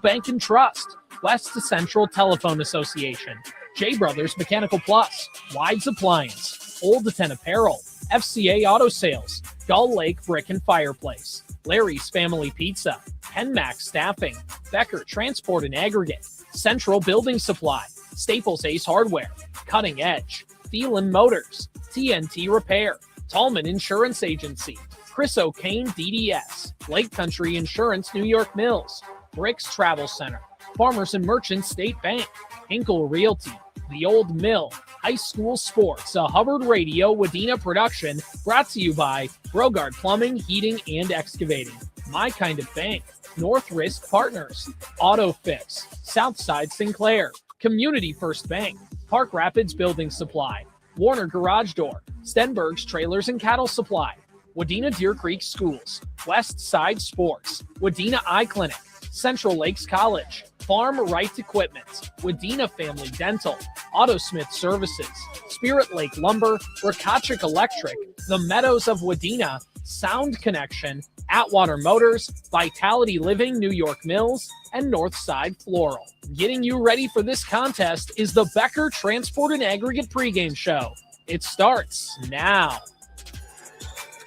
Bank and Trust, West to Central Telephone Association, J Brothers Mechanical Plus, Wides Appliance, Old 10 Apparel, FCA Auto Sales, Gull Lake Brick and Fireplace, Larry's Family Pizza, Penmax Staffing, Becker Transport and Aggregate, Central Building Supply, Staples Ace Hardware, Cutting Edge, Thielen Motors, TNT Repair, Tallman Insurance Agency, Chris O'Kane DDS, Lake Country Insurance New York Mills, Bricks Travel Center, Farmers and Merchants State Bank, Hinkle Realty, The Old Mill, High School Sports, a Hubbard Radio-Wadena production brought to you by Brogard Plumbing, Heating, and Excavating, My Kind of Bank, North Risk Partners, Auto Fix, Southside Sinclair, Community First Bank, Park Rapids Building Supply, Warner Garage Door, Stenberg's Trailers and Cattle Supply, Wadena-Deer Creek Schools, West Side Sports, Wadena Eye Clinic, Central Lakes College, Farm Right Equipment, Wadena Family Dental, Autosmith Services, Spirit Lake Lumber, Rakachik Electric, The Meadows of Wadena, Sound Connection, Atwater Motors, Vitality Living New York Mills, and Northside Floral. Getting you ready for this contest is the Becker Transport and Aggregate pregame show. It starts now.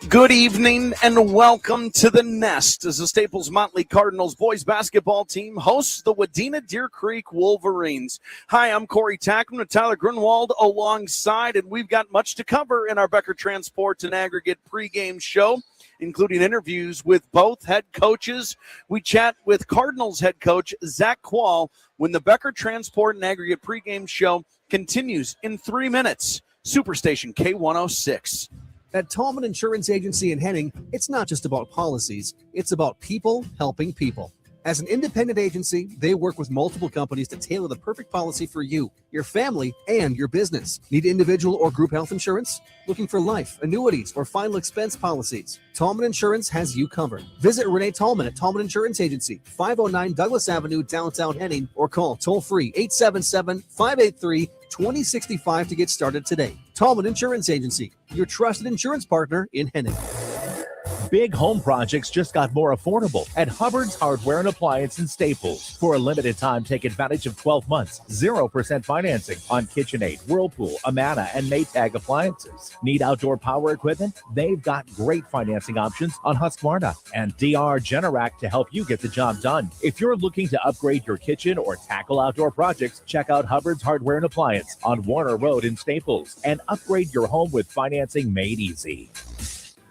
Good evening and welcome to the Nest as the Staples-Motley Cardinals boys basketball team hosts the Wadena-Deer Creek Wolverines. Hi, I'm Corey Tackman with Tyler Grunwald alongside, and we've got much to cover in our Becker Transport and Aggregate pregame show, including interviews with both head coaches. We chat with Cardinals head coach Zach Quall when the Becker Transport and Aggregate pregame show continues in 3 minutes. Superstation K106. At Tallman Insurance Agency in Henning, it's not just about policies, it's about people helping people. As an independent agency, they work with multiple companies to tailor the perfect policy for you, your family, and your business. Need individual or group health insurance? Looking for life, annuities, or final expense policies? Tallman Insurance has you covered. Visit Renee Tallman at Tallman Insurance Agency, 509 Douglas Avenue, downtown Henning, or call toll-free 877-583-2065 to get started today. Tallman Insurance Agency, your trusted insurance partner in Henning. Big home projects just got more affordable at Hubbard's Hardware and Appliance in Staples. For a limited time, take advantage of 12 months, 0% financing on KitchenAid, Whirlpool, Amana, and Maytag appliances. Need outdoor power equipment? They've got great financing options on Husqvarna and DR Generac to help you get the job done. If you're looking to upgrade your kitchen or tackle outdoor projects, check out Hubbard's Hardware and Appliance on Warner Road in Staples and upgrade your home with financing made easy.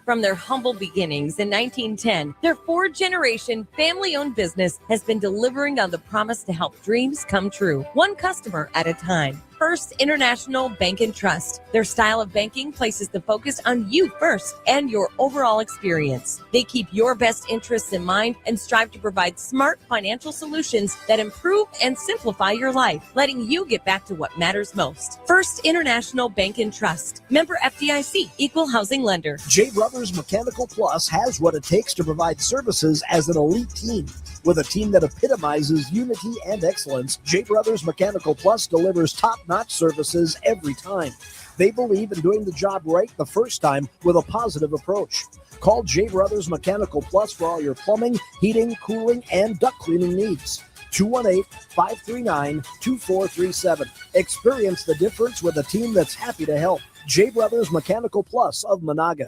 From their humble beginnings in 1910, their four-generation family-owned business has been delivering on the promise to help dreams come true, one customer at a time. First International Bank and Trust. Their style of banking places the focus on you first and your overall experience. They keep your best interests in mind and strive to provide smart financial solutions that improve and simplify your life, letting you get back to what matters most. First International Bank and Trust. Member FDIC, Equal Housing Lender. J Brothers Mechanical Plus has what it takes to provide services as an elite team. With a team that epitomizes unity and excellence, J Brothers Mechanical Plus delivers top-notch services every time. They believe in doing the job right the first time with a positive approach. Call J Brothers Mechanical Plus for all your plumbing, heating, cooling, and duct cleaning needs. 218-539-2437. Experience the difference with a team that's happy to help. J Brothers Mechanical Plus of Monaga.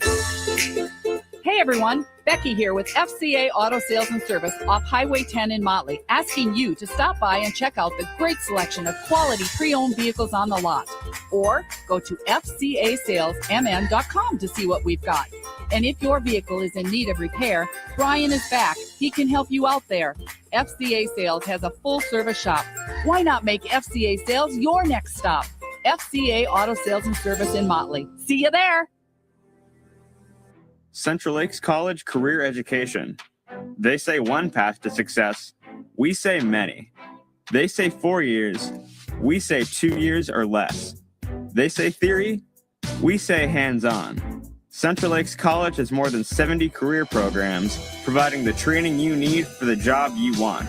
Hey everyone, Becky here with FCA Auto Sales and Service off Highway 10 in Motley, asking you to stop by and check out the great selection of quality pre-owned vehicles on the lot. Or go to FCASalesMN.com to see what we've got. And if your vehicle is in need of repair, Brian is back. He can help you out there. FCA Sales has a full service shop. Why not make FCA Sales your next stop? FCA Auto Sales and Service in Motley. See you there. Central Lakes College Career Education. They say one path to success. We say many. They say 4 years. We say 2 years or less. They say theory. We say hands-on. Central Lakes College has more than 70 career programs, providing the training you need for the job you want.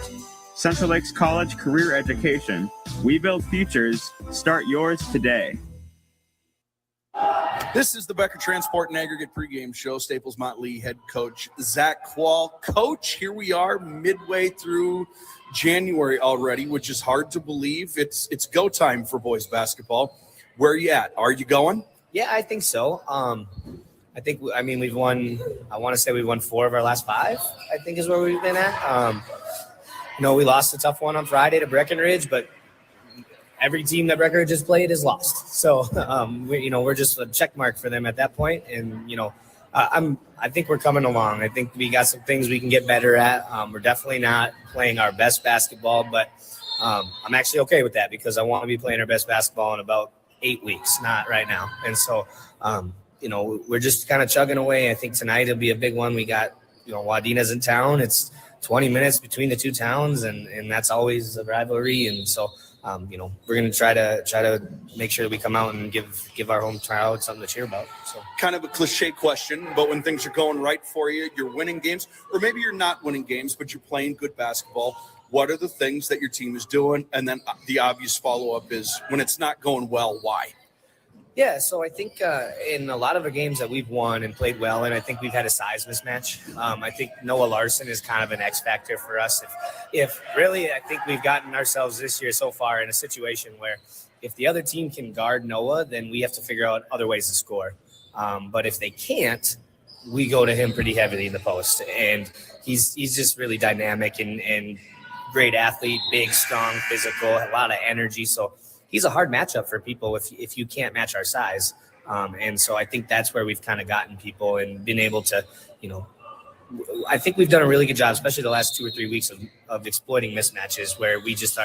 Central Lakes College Career Education. We build futures. Start yours today. This is the Becker Transport and Aggregate pregame show. Staples-Motley head coach Zach Quall. Coach, here we are midway through January already, which is hard to believe. It's go time for boys basketball. Where are you at? Are you going? Yeah, I think so. We've won, I want to say we won 4 of our last 5, I think is where we've been at. We lost a tough one on Friday to Breckenridge, but every team that Breckenridge has played is lost. So, we're just a check mark for them at that point. And, I think we're coming along. I think we got some things we can get better at. We're definitely not playing our best basketball, but I'm actually okay with that because I want to be playing our best basketball in about 8 weeks, not right now. And so, we're just kind of chugging away. I think tonight will be a big one. We got, Wadena's in town. It's 20 minutes between the two towns, and that's always a rivalry. And so, we're going to try to make sure that we come out and give our home crowd something to cheer about. So, kind of a cliche question, but when things are going right for you, you're winning games, or maybe you're not winning games, but you're playing good basketball. What are the things that your team is doing? And then the obvious follow-up is when it's not going well, why? Yeah, so I think in a lot of the games that we've won and played well, and I think we've had a size mismatch. I think Noah Larson is kind of an X factor for us. If really, I think we've gotten ourselves this year so far in a situation where if the other team can guard Noah, then we have to figure out other ways to score. But if they can't, we go to him pretty heavily in the post, and he's just really dynamic and great athlete, big, strong, physical, a lot of energy. So he's a hard matchup for people if you can't match our size. And so I think that's where we've kind of gotten people and been able to, I think we've done a really good job, especially the last 2 or 3 weeks of exploiting mismatches where we just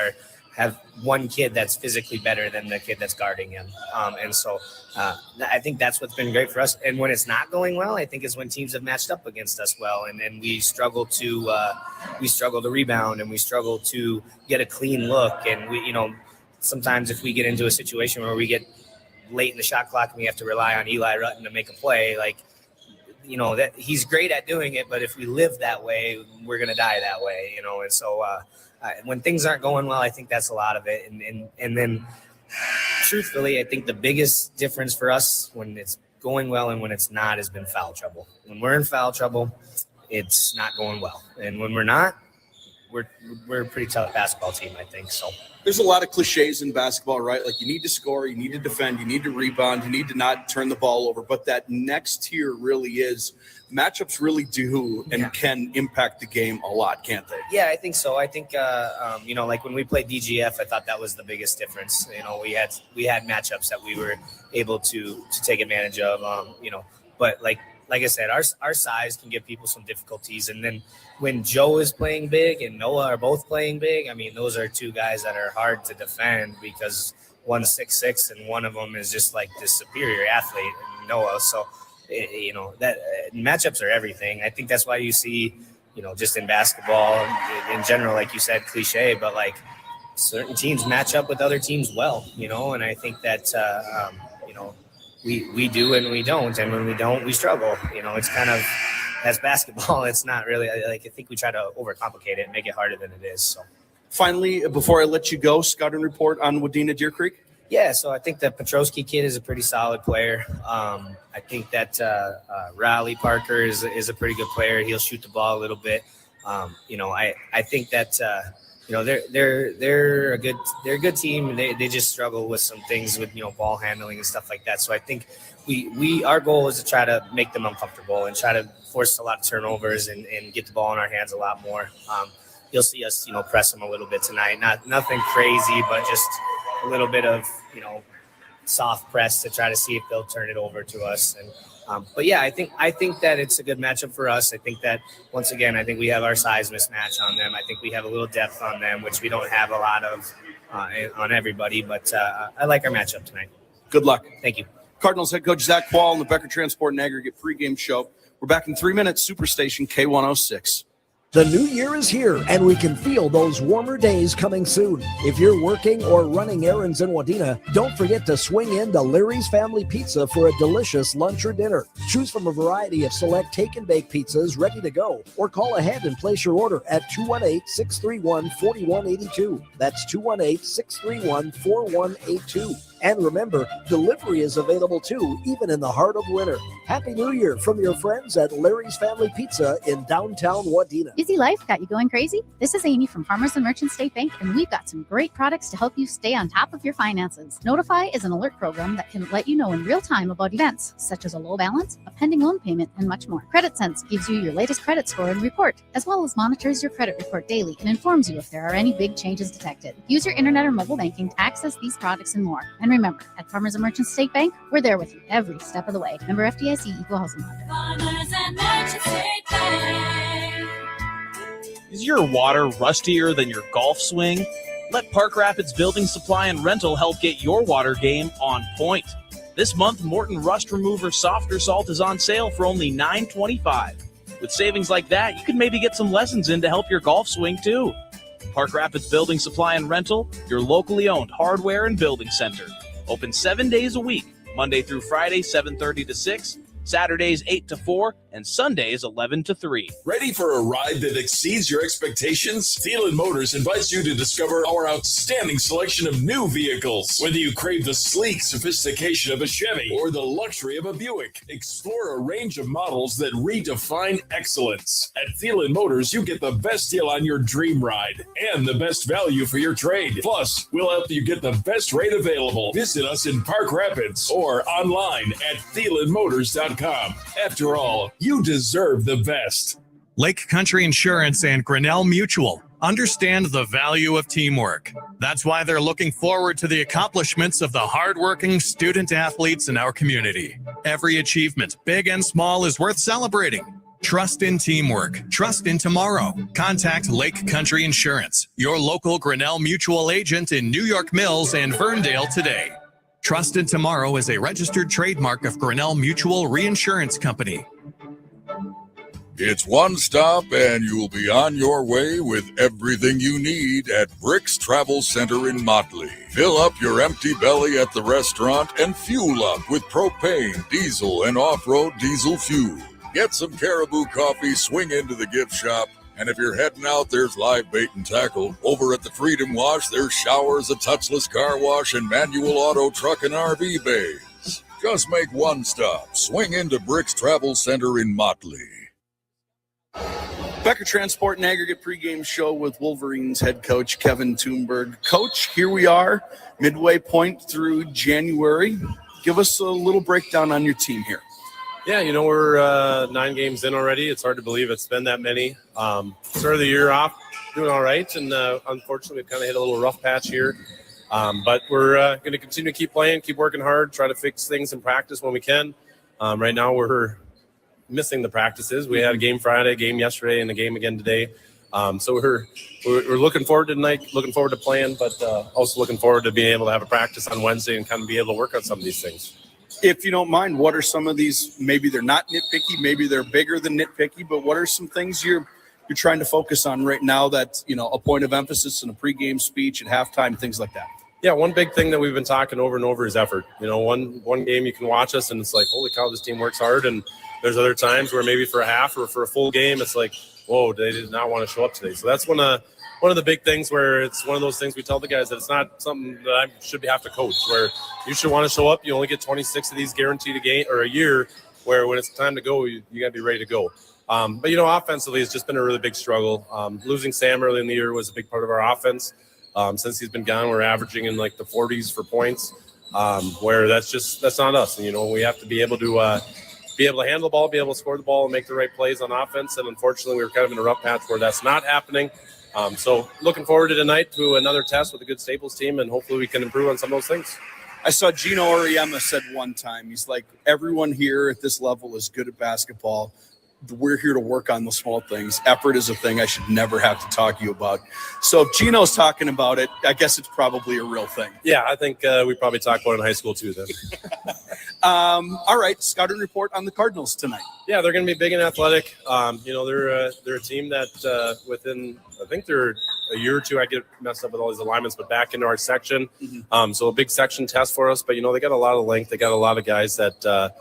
have one kid that's physically better than the kid that's guarding him. And so I think that's what's been great for us. And when it's not going well, I think is when teams have matched up against us well. And we struggle to rebound, and we struggle to get a clean look. And we, sometimes if we get into a situation where we get late in the shot clock and we have to rely on Eli Rutten to make a play, that he's great at doing it, but if we live that way, we're going to die that way, And so when things aren't going well, I think that's a lot of it. And then truthfully, I think the biggest difference for us when it's going well and when it's not has been foul trouble. When we're in foul trouble, it's not going well. And when we're not, we're a pretty tough basketball team, I think. So there's a lot of cliches in basketball, right? Like you need to score, you need to defend, you need to rebound, you need to not turn the ball over. But that next tier really is matchups really do and can impact the game a lot, can't they? Yeah, I think so. I think, like when we played DGF, I thought that was the biggest difference. We had matchups that we were able to take advantage of, but like I said, our size can give people some difficulties. And then when Joe is playing big and Noah are both playing big, those are two guys that are hard to defend because one's 6'6" and one of them is just like this superior athlete, Noah. So, that matchups are everything. I think that's why you see, just in basketball in general, like you said, cliche, but like certain teams match up with other teams well, and I think that, we do and we don't. And when we don't, we struggle. It's kind of, that's basketball. It's not really, I think we try to overcomplicate it and make it harder than it is. So finally, before I let you go, scouting report on Wadena-Deer Creek. Yeah, so I think the Petrosky kid is a pretty solid player. I think that Riley Parker is a pretty good player. He'll shoot the ball a little bit. I think that they're a good team. They just struggle with some things with ball handling and stuff like that. So I think our goal is to try to make them uncomfortable and try to force a lot of turnovers and get the ball in our hands a lot more. You'll see us press them a little bit tonight. Nothing crazy, but just a little bit of soft press to try to see if they'll turn it over to us. And but yeah, I think that it's a good matchup for us. I think that once again, I think we have our size mismatch on them. I think we have a little depth on them, which we don't have a lot of on everybody. But I like our matchup tonight. Good luck. Thank you. Cardinals head coach Zach Quall and the Becker Transport and Aggregate pregame show. We're back in 3 minutes. Superstation K106. The new year is here, and we can feel those warmer days coming soon. If you're working or running errands in Wadena, don't forget to swing in to Larry's Family Pizza for a delicious lunch or dinner. Choose from a variety of select take-and-bake pizzas ready to go, or call ahead and place your order at 218-631-4182. That's 218-631-4182. And remember, delivery is available too, even in the heart of winter. Happy New Year from your friends at Larry's Family Pizza in downtown Wadena. Busy life got you going crazy? This is Amy from Farmers and Merchants State Bank, and we've got some great products to help you stay on top of your finances. Notify is an alert program that can let you know in real time about events, such as a low balance, a pending loan payment, and much more. Credit Sense gives you your latest credit score and report, as well as monitors your credit report daily and informs you if there are any big changes detected. Use your internet or mobile banking to access these products and more. And remember, at Farmers and Merchants State Bank, we're there with you every step of the way. Member FDIC, Equal Housing Lender. Farmers and Merchants State Bank. Is your water rustier than your golf swing? Let Park Rapids Building Supply and Rental help get your water game on point. This month, Morton Rust Remover Softer Salt is on sale for only $9.25. With savings like that, you could maybe get some lessons in to help your golf swing too. Park Rapids Building Supply and Rental, your locally owned hardware and building center. Open 7 days a week, Monday through Friday, 7:30 to 6, Saturdays 8 to 4, and Sundays 11 to 3. Ready for a ride that exceeds your expectations? Thielen Motors invites you to discover our outstanding selection of new vehicles. Whether you crave the sleek sophistication of a Chevy or the luxury of a Buick, explore a range of models that redefine excellence. At Thielen Motors, you get the best deal on your dream ride and the best value for your trade. Plus, we'll help you get the best rate available. Visit us in Park Rapids or online at thielenmotors.com. After all, you deserve the best. Lake Country Insurance and Grinnell Mutual understand the value of teamwork. That's why they're looking forward to the accomplishments of the hardworking student athletes in our community. Every achievement, big and small, is worth celebrating. Trust in teamwork. Trust in tomorrow. Contact Lake Country Insurance, your local Grinnell Mutual agent in New York Mills and Ferndale today. Trust in Tomorrow is a registered trademark of Grinnell Mutual Reinsurance Company. It's one stop and you'll be on your way with everything you need at Bricks Travel Center in Motley. Fill up your empty belly at the restaurant and fuel up with propane, diesel, and off-road diesel fuel. Get some Caribou coffee, swing into the gift shop, and if you're heading out, there's live bait and tackle. Over at the Freedom Wash, there's showers, a touchless car wash, and manual auto truck and RV bays. Just make one stop. Swing into Bricks Travel Center in Motley. Becker Transport and Aggregate pregame show with Wolverines head coach Kevin Thunberg. Coach, here we are, midway point through January. Give us a little breakdown on your team here. Yeah, we're 9 games in already. It's hard to believe it's been that many. Started the year off doing all right, and unfortunately we've kind of hit a little rough patch here. But we're going to continue to keep playing, keep working hard, try to fix things in practice when we can. Right now we're missing the practices. We had a game Friday, a game yesterday, and a game again today. So we're looking forward to tonight, looking forward to playing, but also looking forward to being able to have a practice on Wednesday and kind of be able to work on some of these things. If you don't mind, what are some of these, maybe they're not nitpicky, maybe they're bigger than nitpicky, but what are some things you're trying to focus on right now that's, a point of emphasis in a pregame speech at halftime, things like that? Yeah, one big thing that we've been talking over and over is effort. One game you can watch us and it's like, holy cow, this team works hard. And there's other times where maybe for a half or for a full game, it's like, whoa, they did not want to show up today. So that's one of the big things where it's one of those things we tell the guys that it's not something that I should have to coach, where you should want to show up. You only get 26 of these guaranteed a game or a year, where when it's time to go, you got to be ready to go. But offensively, it's just been a really big struggle. Losing Sam early in the year was a big part of our offense. Since he's been gone, we're averaging in like the 40s for points, where that's not us. And, we have to be able to handle the ball, be able to score the ball, and make the right plays on offense. And unfortunately, we were kind of in a rough patch where that's not happening. So looking forward to tonight to another test with a good Staples team, and hopefully we can improve on some of those things. I saw Gino Oriema said one time, he's like, everyone here at this level is good at basketball. We're here to work on the small things. Effort is a thing I should never have to talk to you about. So if Gino's talking about it, I guess it's probably a real thing. Yeah, I think we probably talked about it in high school too then. All right, scouting report on the Cardinals tonight. Yeah, they're going to be big and athletic. They're a team that within, I think they're a year or two, I get messed up with all these alignments, but back into our section. So a big section test for us. But, they got a lot of length. They got a lot of guys that, that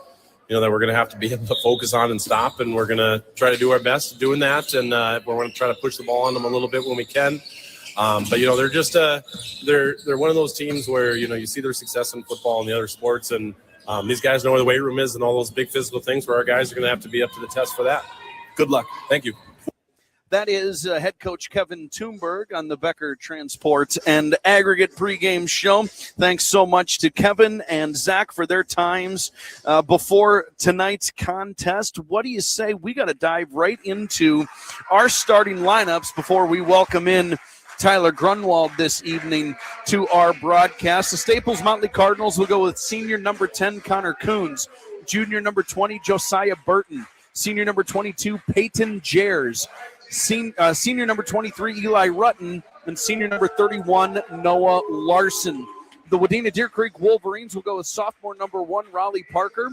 we're going to have to be able to focus on and stop. And we're going to try to do our best doing that. And we're going to try to push the ball on them a little bit when we can. But they're just they're one of those teams where you see their success in football and the other sports, and these guys know where the weight room is and all those big physical things where our guys are going to have to be up to the test for that. Good luck. Thank you. That is head coach Kevin Thunberg on the Becker Transport and Aggregate pregame show. Thanks so much to Kevin and Zach for their times before tonight's contest. What do you say? We got to dive right into our starting lineups before we welcome in Tyler Grunwald this evening to our broadcast. The Staples-Motley Cardinals will go with senior number 10, Connor Coons, junior number 20, Josiah Burton, senior number 22, Peyton Jers, senior number 23, Eli Rutten, and senior number 31, Noah Larson. The Wadena-Deer Creek Wolverines will go with sophomore number 1, Raleigh Parker,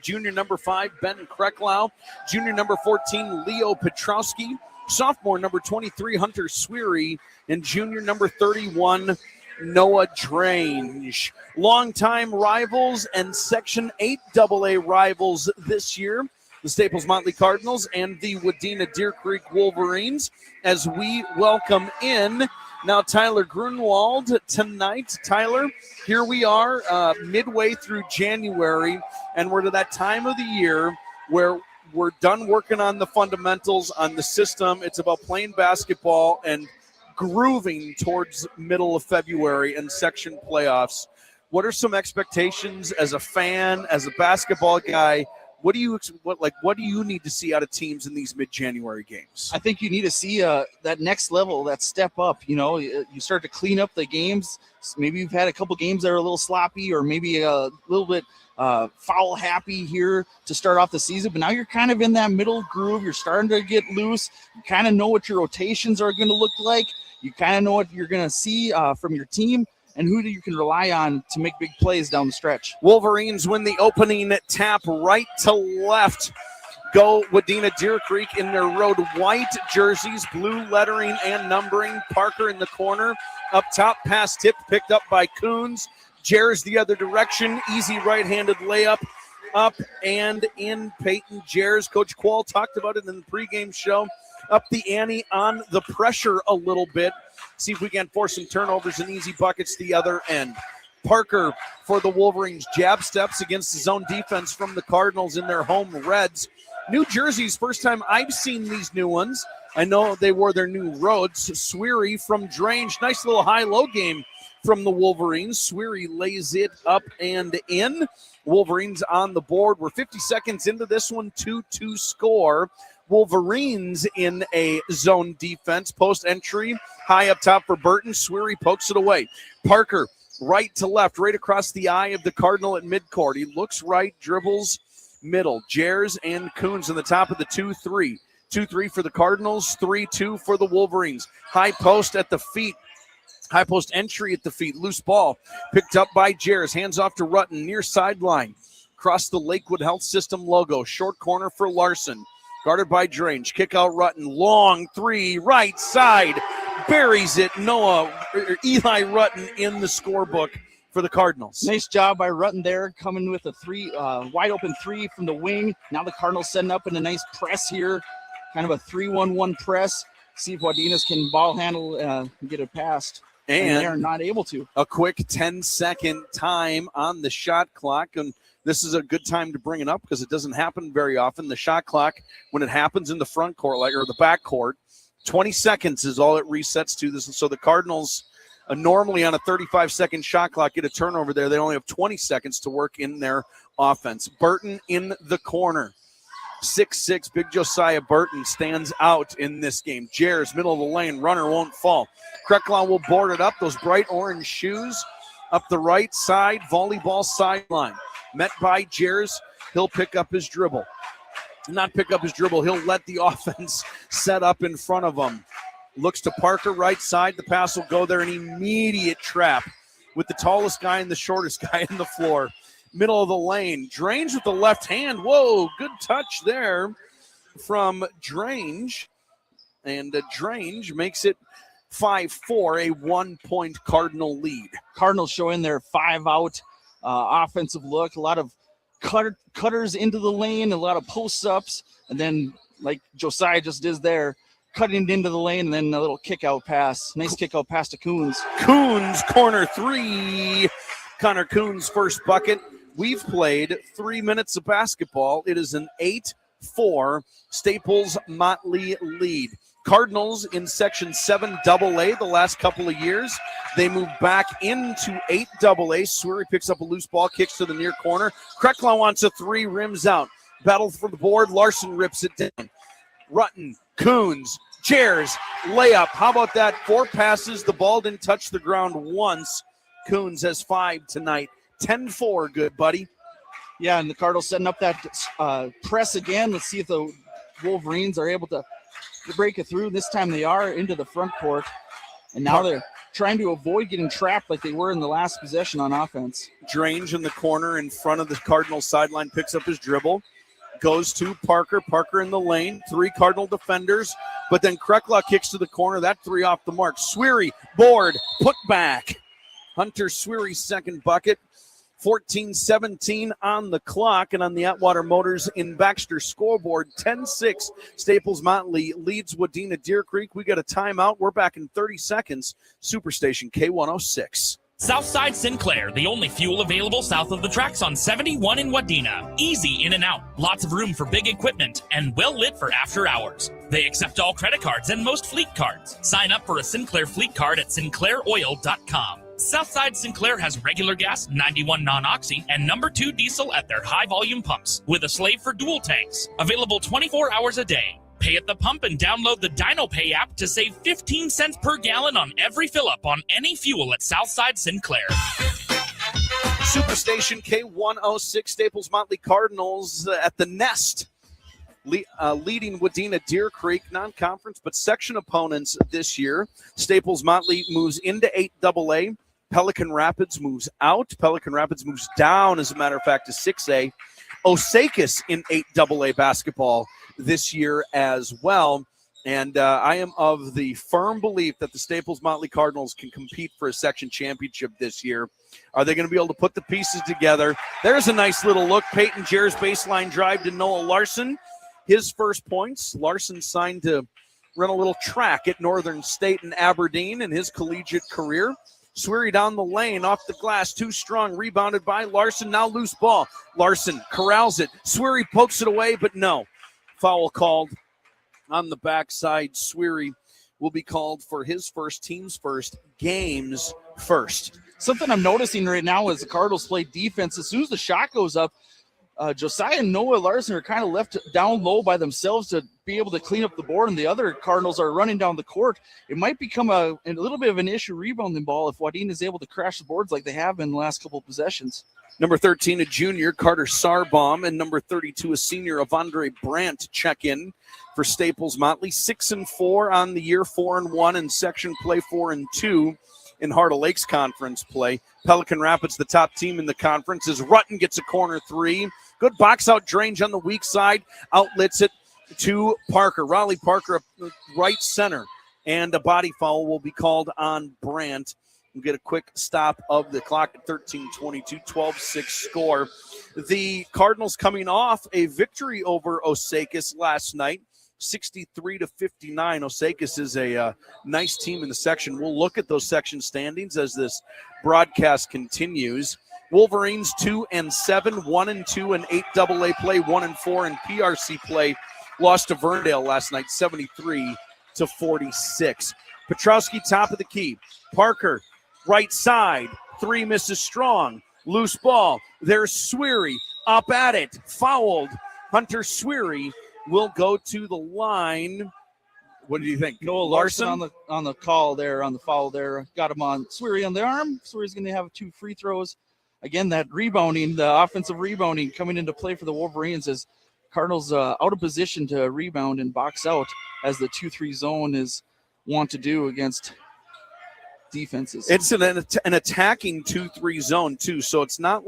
junior number 5, Ben Krecklau, junior number 14, Leo Petrowski, sophomore number 23, Hunter Sweary, and junior number 31, Noah Drange. Longtime rivals and Section 8 AA rivals this year, the Staples-Motley Cardinals and the Wadena-Deer Creek Wolverines, as we welcome in now Tyler Grunwald tonight. Tyler, here we are midway through January, and we're to that time of the year where we're done working on the fundamentals, on the system. It's about playing basketball and grooving towards middle of February and section playoffs. What are some expectations as a fan, as a basketball guy? What do you need to see out of teams in these mid-January games? I think you need to see that next level, that step up. You start to clean up the games. Maybe you've had a couple games that are a little sloppy, or maybe a little bit foul happy here to start off the season, but now you're kind of in that middle groove. You're starting to get loose. You kind of know what your rotations are going to look like. You kind of know what you're going to see from your team and who you can rely on to make big plays down the stretch. Wolverines win the opening tap right to left. Go Wadena-Deer Creek in their road white jerseys, blue lettering and numbering. Parker in the corner. Up top, pass tip picked up by Coons. Jers the other direction. Easy right-handed layup up and in. Peyton Jers. Coach Quall talked about it in the pregame show. Up the ante on the pressure a little bit. See if we can force some turnovers and easy buckets the other end. Parker for the Wolverines. Jab steps against the zone defense from the Cardinals in their home reds. New jerseys, first time I've seen these new ones. I know they wore their new roads. Sweary from Drange. Nice little high-low game from the Wolverines. Sweary lays it up and in. Wolverines on the board. We're 50 seconds into this one. 2-2 score. Wolverines in a zone defense. Post entry. High up top for Burton. Sweary pokes it away. Parker right to left. Right across the eye of the Cardinal at midcourt. He looks right. Dribbles middle. Jers and Coons in the top of the 2-3. 2-3 for the Cardinals. 3-2 for the Wolverines. High post at the feet. High post entry at the feet. Loose ball picked up by Jers. Hands off to Rutten near sideline. Across the Lakewood Health System logo. Short corner for Larson. Guarded by Drange. Kick out Rutten. Long three. Right side. Buries it. Eli Rutten in the scorebook for the Cardinals. Nice job by Rutten there, coming with a wide open three from the wing. Now the Cardinals setting up in a nice press here. Kind of a 3-1-1 press. See if Wadena's can ball handle and get it past. And they're not able to. A quick 10-second time on the shot clock. And this is a good time to bring it up because it doesn't happen very often. The shot clock, when it happens in the front court or the back court, 20 seconds is all it resets to. This, so the Cardinals normally on a 35-second shot clock get a turnover there. They only have 20 seconds to work in their offense. Burton in the corner. 6'6", big Josiah Burton stands out in this game. Jers, middle of the lane, runner won't fall. Krecklau will board it up. Those bright orange shoes up the right side, volleyball sideline. Met by Jers, he'll pick up his dribble. Not pick up his dribble, he'll let the offense set up in front of him. Looks to Parker, right side. The pass will go there, an immediate trap with the tallest guy and the shortest guy on the floor. Middle of the lane. Drange with the left hand. Whoa, good touch there from Drange. And Drange makes it 5-4, a 1-point Cardinal lead. Cardinals showing their 5-out offensive look. A lot of cutters into the lane, a lot of post-ups. And then, like Josiah just did there, cutting into the lane, and then a little kick out pass. Nice kick out pass to Coons. Coons, corner 3. Connor Coons' first bucket. We've played 3 minutes of basketball. It is an 8-4 Staples-Motley lead. Cardinals in Section 7 AA the last couple of years. They move back into 8 AA. Sweary picks up a loose ball, kicks to the near corner. Krecklau wants a 3, rims out. Battle for the board. Larson rips it down. Rutten, Coons, Jers, layup. How about that? 4 passes. The ball didn't touch the ground once. Coons has 5 tonight. 10-4, good buddy. Yeah, and the Cardinals setting up that press again. Let's see if the Wolverines are able to break it through. This time they are into the front court. And now they're trying to avoid getting trapped like they were in the last possession on offense. Drange in the corner in front of the Cardinals sideline, picks up his dribble. Goes to Parker. Parker in the lane. 3 Cardinal defenders. But then Krecklau kicks to the corner. That 3 off the mark. Sweary, board, put back. Hunter Sweary's second bucket. 14-17 on the clock. And on the Atwater Motors in Baxter scoreboard, 10-6. Staples-Motley leads Wadena-Deer Creek. We got a timeout. We're back in 30 seconds. Superstation K106. Southside Sinclair, the only fuel available south of the tracks on 71 in Wadena. Easy in and out, lots of room for big equipment, and well lit for after hours. They accept all credit cards and most fleet cards. Sign up for a Sinclair fleet card at sinclairoil.com. Southside Sinclair has regular gas, 91 non-oxy, and number 2 diesel at their high-volume pumps, with a slave for dual tanks. Available 24 hours a day. Pay at the pump and download the DinoPay app to save 15 cents per gallon on every fill-up on any fuel at Southside Sinclair. Superstation K106, Staples-Motley Cardinals at the Nest. Leading Wadena-Deer Creek, non-conference, but section opponents this year. Staples-Motley moves into 8 AA. Pelican Rapids moves out. Pelican Rapids moves down, as a matter of fact, to 6A. Osakis in 8 AA basketball this year as well. And I am of the firm belief that the Staples-Motley Cardinals can compete for a section championship this year. Are they going to be able to put the pieces together? There's a nice little look. Peyton Jers baseline drive to Noah Larson. His first points. Larson signed to run a little track at Northern State and Aberdeen in his collegiate career. Sweary down the lane, off the glass, too strong, rebounded by Larson. Now loose ball. Larson corrals it. Sweary pokes it away, but no. Foul called on the backside. Sweary will be called for his first, team's first, game's first. Something I'm noticing right now as the Cardinals play defense, as soon as the shot goes up, Josiah and Noah Larson are kind of left down low by themselves to be able to clean up the board, and the other Cardinals are running down the court. It might become a little bit of an issue rebounding ball if Wadena is able to crash the boards like they have in the last couple of possessions. Number 13, a junior, Carter Sarbaum, and number 32, a senior, Avondre Brandt, check in for Staples-Motley. 6-4 on the year, 4-1 in section play, 4-2 in Heart of Lakes conference play. Pelican Rapids, the top team in the conference, as Rutten gets a corner 3. Good box out Drange on the weak side, outlets it to Parker. Raleigh Parker, right center, and a body foul will be called on Brandt. We'll get a quick stop of the clock at 13:22, 12-6 score. The Cardinals coming off a victory over Osakis last night, 63-59. Osakis is a nice team in the section. We'll look at those section standings as this broadcast continues. Wolverines 2-7, 1-2 in 8 AA play, 1-4 in PRC play. Lost to Verndale last night, 73-46. Petrowski top of the key. Parker, right side, 3 misses strong. Loose ball. There's Sweary up at it. Fouled. Hunter Sweary will go to the line. What do you think? Noah Larson on the call there, on the foul there. Got him on Sweary on the arm. Sweary's going to have 2 free throws. Again, that rebounding, the offensive rebounding coming into play for the Wolverines as Cardinals out of position to rebound and box out as the 2-3 zone is want to do against defenses. It's an attacking 2-3 zone too, so it's not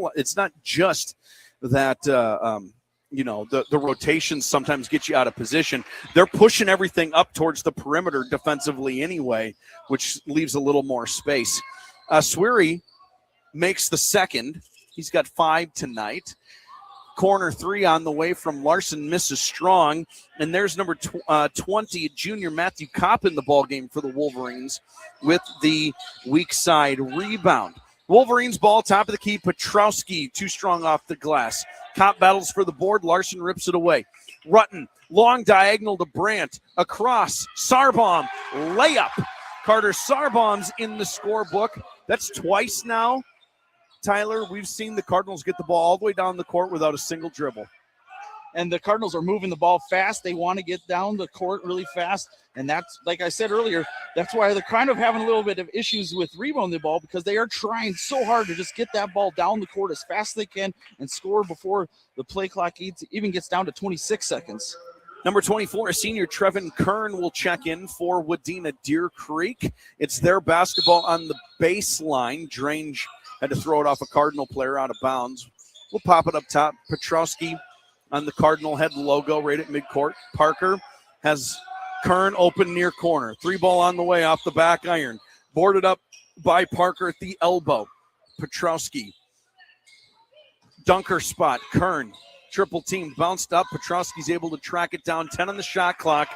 just that the rotations sometimes get you out of position. They're pushing everything up towards the perimeter defensively anyway, which leaves a little more space. Sweary makes the second. He's got 5 tonight. Corner three on the way from Larson, misses strong. And there's number 20, junior Matthew Kopp in the ballgame for the Wolverines with the weak side rebound. Wolverines ball, top of the key. Petrowski, too strong off the glass. Kopp battles for the board. Larson rips it away. Rutten, long diagonal to Brandt. Across, Sarbaum, layup. Carter Sarbaum's in the scorebook. That's twice now. Tyler, we've seen the Cardinals get the ball all the way down the court without a single dribble. And the Cardinals are moving the ball fast. They want to get down the court really fast. And that's, like I said earlier, that's why they're kind of having a little bit of issues with rebounding the ball, because they are trying so hard to just get that ball down the court as fast as they can and score before the play clock even gets down to 26 seconds. Number 24, a senior Trevin Kern will check in for Wadena-Deer Creek. It's their basketball on the baseline. Drange had to throw it off a Cardinal player out of bounds. We'll pop it up top. Petrowski on the Cardinal head logo right at midcourt. Parker has Kern open near corner. 3-ball on the way off the back iron. Boarded up by Parker at the elbow. Petrowski. Dunker spot. Kern. Triple team bounced up. Petrowski's able to track it down. 10 on the shot clock.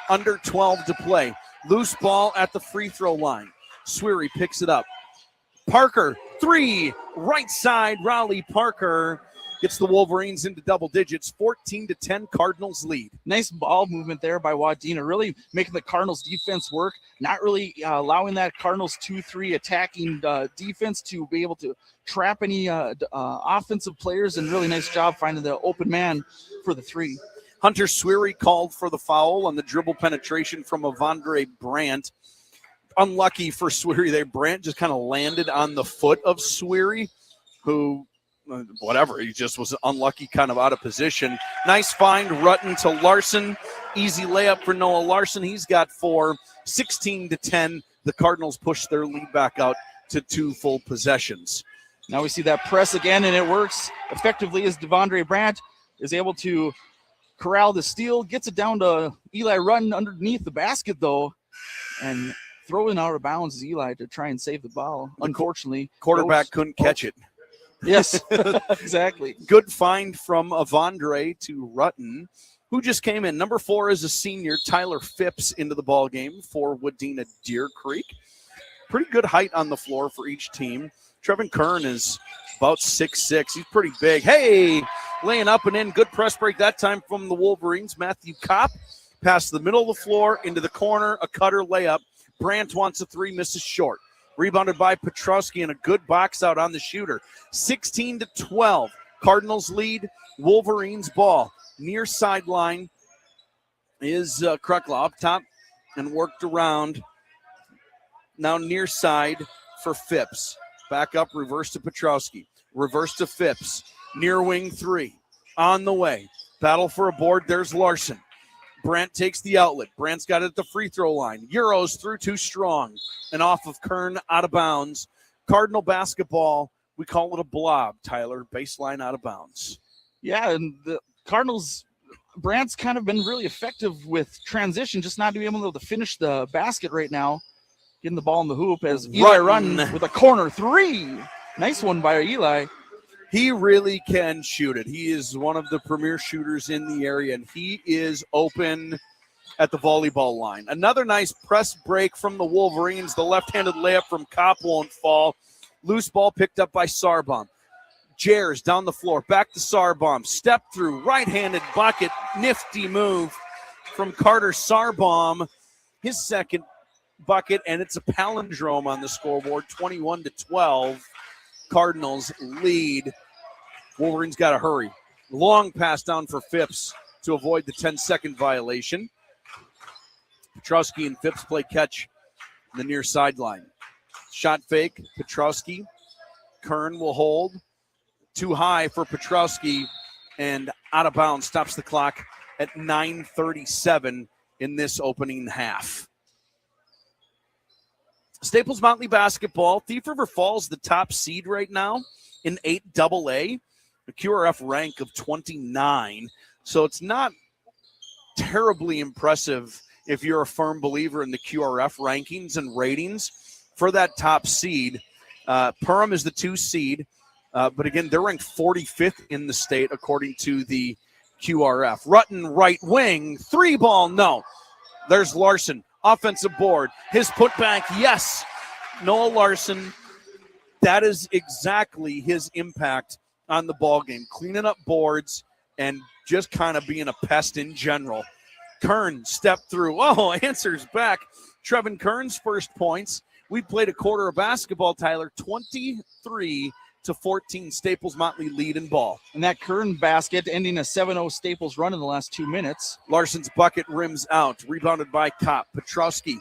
Under 12 to play. Loose ball at the free throw line. Sweary picks it up. Parker, 3, right side. Raleigh Parker gets the Wolverines into double digits. 14-10 Cardinals lead. Nice ball movement there by Wadena, really making the Cardinals defense work, not really allowing that Cardinals 2-3 attacking defense to be able to trap any offensive players, and really nice job finding the open man for the 3. Hunter Sweary called for the foul on the dribble penetration from Avondre Brandt. Unlucky for Sweary there. Brandt just kind of landed on the foot of Sweary, who, whatever, he just was unlucky, kind of out of position. Nice find, Rutten to Larson. Easy layup for Noah Larson. He's got 4. 16-10. The Cardinals push their lead back out to 2 full possessions. Now we see that press again, and it works effectively as Devondre Brandt is able to corral the steal, gets it down to Eli Rutten underneath the basket, though, and throwing out of bounds is Eli to try and save the ball. Unfortunately, quarterback couldn't catch it. Yes, exactly. Good find from Avondre to Rutten, who just came in. Number 4 is a senior, Tyler Phipps, into the ball game for Wadena-Deer Creek. Pretty good height on the floor for each team. Trevin Kern is about 6'6". He's pretty big. Hey, laying up and in. Good press break that time from the Wolverines. Matthew Kopp past the middle of the floor into the corner, a cutter layup. Brandt wants a 3, misses short. Rebounded by Petrowski, and a good box out on the shooter. 16-12. Cardinals lead. Wolverines ball. Near sideline is Kruckla up top and worked around. Now near side for Phipps. Back up, reverse to Petrowski. Reverse to Phipps. Near wing 3. On the way. Battle for a board. There's Larson. Brandt takes the outlet. Brandt's got it at the free throw line. Euros through too strong. And off of Kern, out of bounds. Cardinal basketball, we call it a blob, Tyler. Baseline out of bounds. Yeah, and the Cardinals, Brandt's kind of been really effective with transition, just not being able to finish the basket right now. Getting the ball in the hoop as Eli Rutten with a corner 3. Nice one by Eli. He really can shoot it. He is one of the premier shooters in the area, and he is open at the volleyball line. Another nice press break from the Wolverines. The left-handed layup from Kopp won't fall. Loose ball picked up by Sarbaum. Jers down the floor, back to Sarbaum. Step through, right-handed bucket. Nifty move from Carter Sarbaum. His second bucket, and it's a palindrome on the scoreboard, 21-12. Cardinals lead. Wolverines got to hurry. Long pass down for Phipps to avoid the 10-second violation. Petrowski and Phipps play catch on the near sideline. Shot fake, Petrowski. Kern will hold. Too high for Petrowski, and out of bounds. Stops the clock at 9:37 in this opening half. Staples-Motley basketball. Thief River Falls the top seed right now in 8AA. A QRF rank of 29. So it's not terribly impressive if you're a firm believer in the QRF rankings and ratings for that top seed. Perham is the 2 seed. But again, they're ranked 45th in the state according to the QRF. Rutten, right wing, 3-ball, no. There's Larson, offensive board. His putback, yes. Noah Larson, that is exactly his impact on the ball game, cleaning up boards and just kind of being a pest in general. Kern stepped through. Oh, answers back. Trevin Kern's first points. We played a quarter of basketball, Tyler, 23-14, Staples-Motley lead in ball. And that Kern basket ending a 7-0 Staples run in the last 2 minutes. Larson's bucket rims out, rebounded by Kopp. Petrowski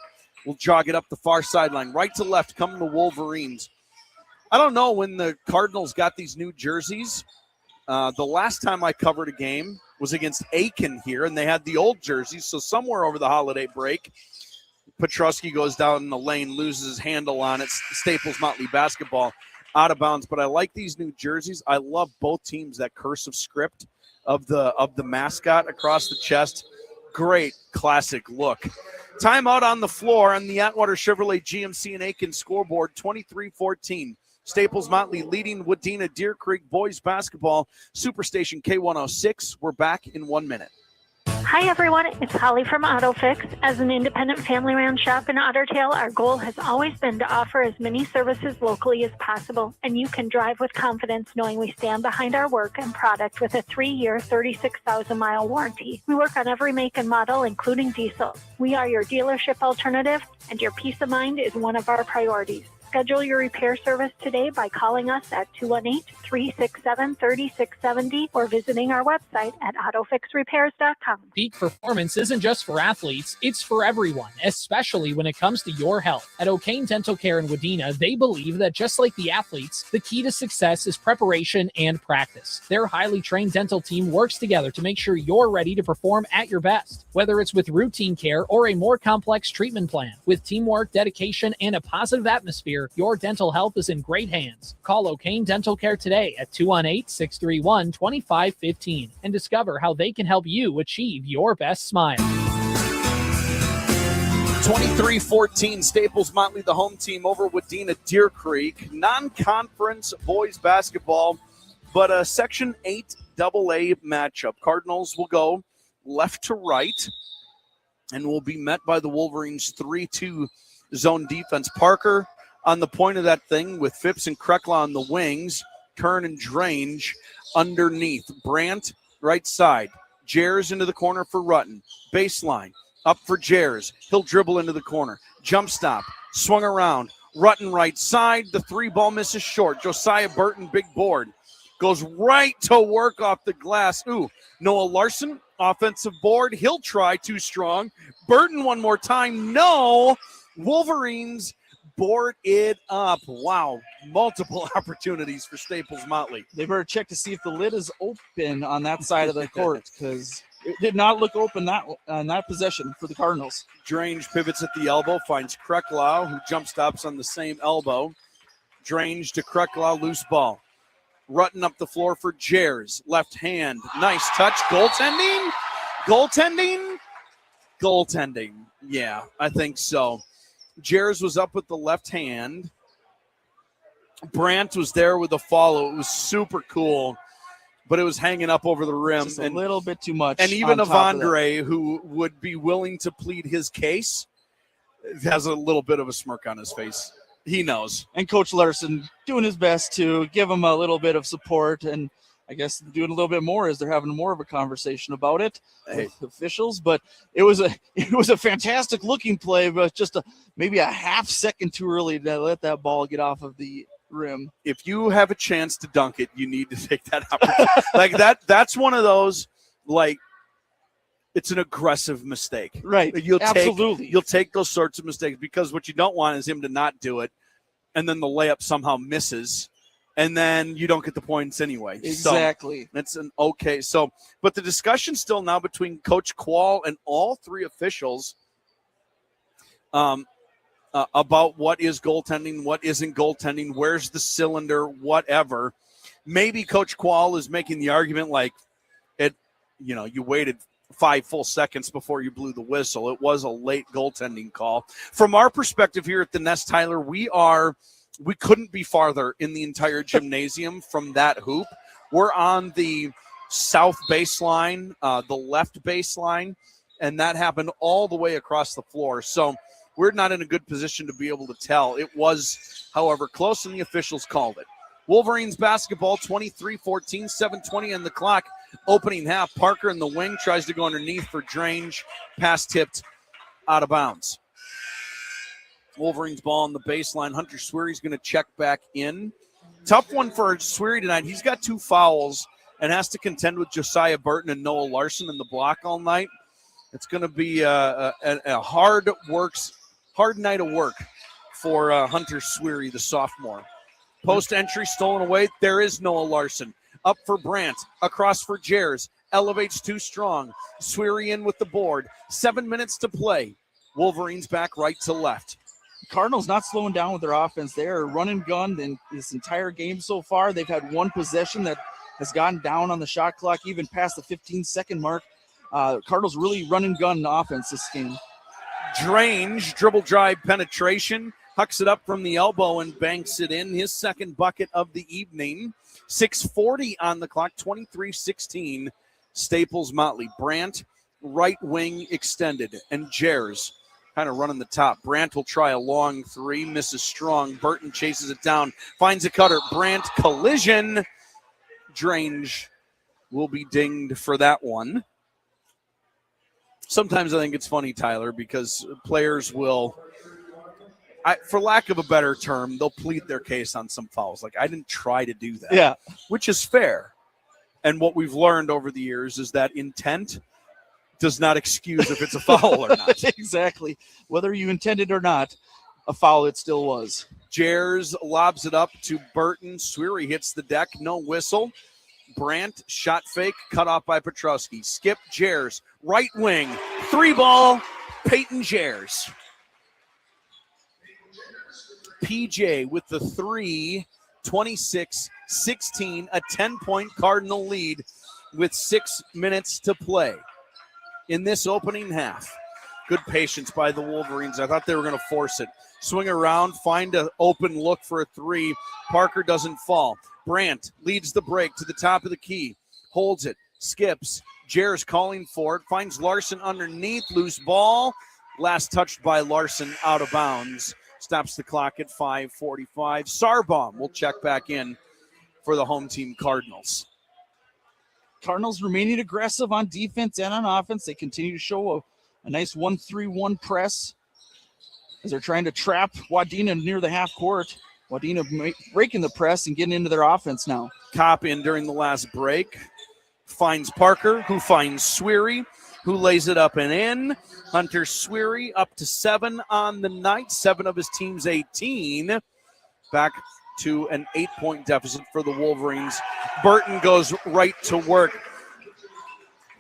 will jog it up the far sideline. Right to left come the Wolverines. I don't know when the Cardinals got these new jerseys. The last time I covered a game was against Aiken here, and they had the old jerseys. So somewhere over the holiday break, Petrowski goes down in the lane, loses his handle on it. Staples-Motley basketball out of bounds. But I like these new jerseys. I love both teams, that cursive script of the mascot across the chest. Great classic look. Timeout on the floor on the Atwater Chevrolet GMC and Aiken scoreboard, 23-14. Staples-Motley leading Wadena-Deer Creek boys basketball. Superstation K106. We're back in 1 minute. Hi everyone, it's Holly from AutoFix. As an independent family-run shop in Otter Tail, our goal has always been to offer as many services locally as possible, and you can drive with confidence knowing we stand behind our work and product with a 3-year, 36,000-mile warranty. We work on every make and model, including diesel. We are your dealership alternative, and your peace of mind is one of our priorities. Schedule your repair service today by calling us at 218-367-3670 or visiting our website at autofixrepairs.com. Peak performance isn't just for athletes, it's for everyone, especially when it comes to your health. At O'Kane Dental Care in Wadena, they believe that just like the athletes, the key to success is preparation and practice. Their highly trained dental team works together to make sure you're ready to perform at your best, whether it's with routine care or a more complex treatment plan. With teamwork, dedication, and a positive atmosphere, your dental health is in great hands. Call O'Kane Dental Care today at 218-631-2515 and discover how they can help you achieve your best smile. 23-14, Staples-Motley, the home team over Wadena-Deer Creek. Non-conference boys basketball, but a Section 8 AA matchup. Cardinals will go left to right and will be met by the Wolverines' 3-2 zone defense. Parker on the point of that thing with Phipps and Krekla on the wings. Kern and Drange underneath. Brandt, right side. Jers into the corner for Rutten. Baseline. Up for Jers. He'll dribble into the corner. Jump stop. Swung around. Rutten right side. The 3-ball misses short. Josiah Burton, big board. Goes right to work off the glass. Ooh, Noah Larson, offensive board. He'll try, too strong. Burton one more time. No. Wolverines board it up. Wow. Multiple opportunities for Staples-Motley. They better check to see if the lid is open on that side of the court, because it did not look open that possession for the Cardinals. Drange pivots at the elbow, finds Kreklau, who jump stops on the same elbow. Drange to Kreklau, loose ball. Rutten up the floor for Jers. Left hand. Nice touch. Goaltending? Goaltending. Yeah, I think so. Jers was up with the left hand. Brandt was there with the follow. It was super cool, but it was hanging up over the rim. Just a little bit too much. And even Avandre, who would be willing to plead his case, has a little bit of a smirk on his face. He knows. And Coach Larson doing his best to give him a little bit of support, and I guess doing a little bit more as they're having more of a conversation about it with officials. But it was a fantastic looking play, but just maybe a half second too early to let that ball get off of the rim. If you have a chance to dunk it, you need to take that opportunity. Like that's one of those, like, it's an aggressive mistake. Right. Absolutely. You'll take those sorts of mistakes, because what you don't want is him to not do it and then the layup somehow misses, and then you don't get the points anyway. Exactly. So that's an okay. So, but the discussion still now between Coach Quall and all three officials about what is goaltending, what isn't goaltending, where's the cylinder, whatever. Maybe Coach Quall is making the argument like you waited 5 full seconds before you blew the whistle. It was a late goaltending call. From our perspective here at the Nest, Tyler, we are we couldn't be farther in the entire gymnasium from that hoop. We're on the south baseline, the left baseline, and that happened all the way across the floor. So we're not in a good position to be able to tell. It was, however, close, and the officials called it. Wolverines basketball, 23-14, 7:20 on the clock. Opening half, Parker in the wing tries to go underneath for Drange. Pass tipped out of bounds. Wolverines ball on the baseline. Hunter Sweary's going to check back in. Tough one for Sweary tonight. He's got 2 fouls and has to contend with Josiah Burton and Noah Larson in the block all night. It's going to be a hard night of work for Hunter Sweary, the sophomore. Post entry stolen away. There is Noah Larson. Up for Brandt. Across for Jers. Elevates too strong. Sweary in with the board. 7 minutes to play. Wolverines back right to left. Cardinals not slowing down with their offense. They're run and gun in this entire game so far. They've had one possession that has gone down on the shot clock, even past the 15-second mark. Cardinals really run and gun offense this game. Drange, dribble drive penetration. Hucks it up from the elbow and banks it in. His second bucket of the evening. 6:40 on the clock, 23-16. Staples-Motley. Brandt, right wing extended. And Jers kind of running the top. Brandt will try a long 3. Misses strong. Burton chases it down. Finds a cutter. Brandt collision. Drange will be dinged for that one. Sometimes I think it's funny, Tyler, because players will, for lack of a better term, they'll plead their case on some fouls. Like, I didn't try to do that. Yeah. Which is fair. And what we've learned over the years is that intent does not excuse if it's a foul or not. Exactly. Whether you intended or not, a foul it still was. Jers lobs it up to Burton. Sweary hits the deck. No whistle. Brandt, shot fake, cut off by Petrowski. Skip Jers, right wing, 3-ball, Peyton Jers. PJ with the 3, 26-16, a 10-point Cardinal lead with 6 minutes to play in this opening half. Good patience by the Wolverines. I thought they were going to force it. Swing around, find an open look for a 3. Parker doesn't fall. Brandt leads the break to the top of the key. Holds it. Skips. Jers calling for it. Finds Larson underneath. Loose ball. Last touched by Larson out of bounds. Stops the clock at 5:45. Sarbaum will check back in for the home team Cardinals. Cardinals remaining aggressive on defense and on offense. They continue to show a nice 1-3-1 press as they're trying to trap Wadena near the half court. Wadena breaking the press and getting into their offense now. Cop in during the last break. Finds Parker, who finds Sweary, who lays it up and in. Hunter Sweary up to 7 on the night. 7 of his team's 18. Back to an 8-point deficit for the Wolverines. Burton goes right to work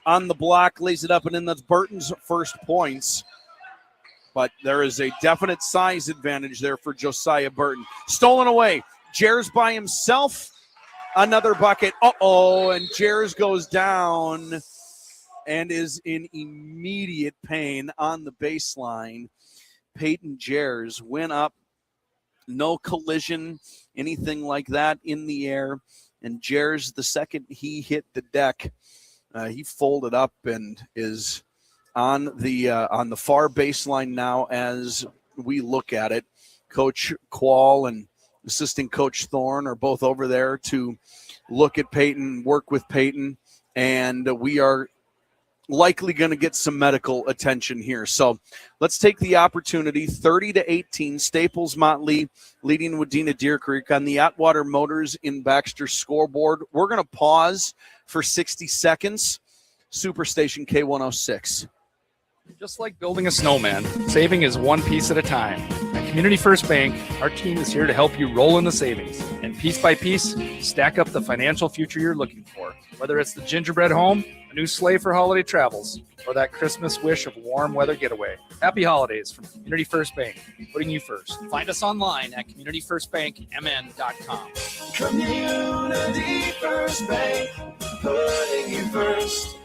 on the block, lays it up and in. That's Burton's first points. But there is a definite size advantage there for Josiah Burton. Stolen away. Jers by himself. Another bucket. And Jers goes down and is in immediate pain on the baseline. Peyton Jers went up. No collision, anything like that in the air. And Jers, the second he hit the deck, he folded up and is on the far baseline now as we look at it. Coach Quall and assistant coach Thorne are both over there to look at Peyton, work with Peyton, and we are likely going to get some medical attention here. So let's take the opportunity. 30-18, Staples-Motley leading Wadena-Deer Creek on the Atwater Motors in Baxter scoreboard. We're going to pause for 60 seconds. Superstation K106. Just like building a snowman, saving is one piece at a time. At Community First Bank, our team is here to help you roll in the savings. And piece by piece, stack up the financial future you're looking for. Whether it's the gingerbread home, a new sleigh for holiday travels, or that Christmas wish of warm weather getaway. Happy holidays from Community First Bank, putting you first. Find us online at communityfirstbankmn.com. Community First Bank, putting you first.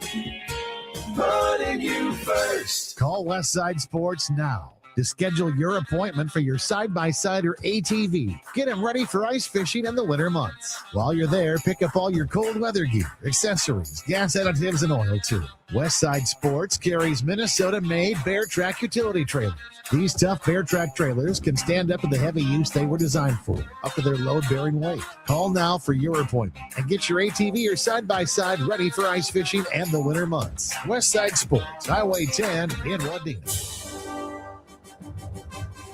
Putting you first. Call Westside Sports now. to schedule your appointment for your side-by-side or ATV. Get them ready for ice fishing in the winter months. While you're there, pick up all your cold weather gear, accessories, gas additives, and oil too. Westside Sports carries Minnesota-made Bear Track utility trailers. These tough Bear Track trailers can stand up to the heavy use they were designed for, up to their load-bearing weight. Call now for your appointment and get your ATV or side-by-side ready for ice fishing and the winter months. Westside Sports, Highway 10 in Wadena.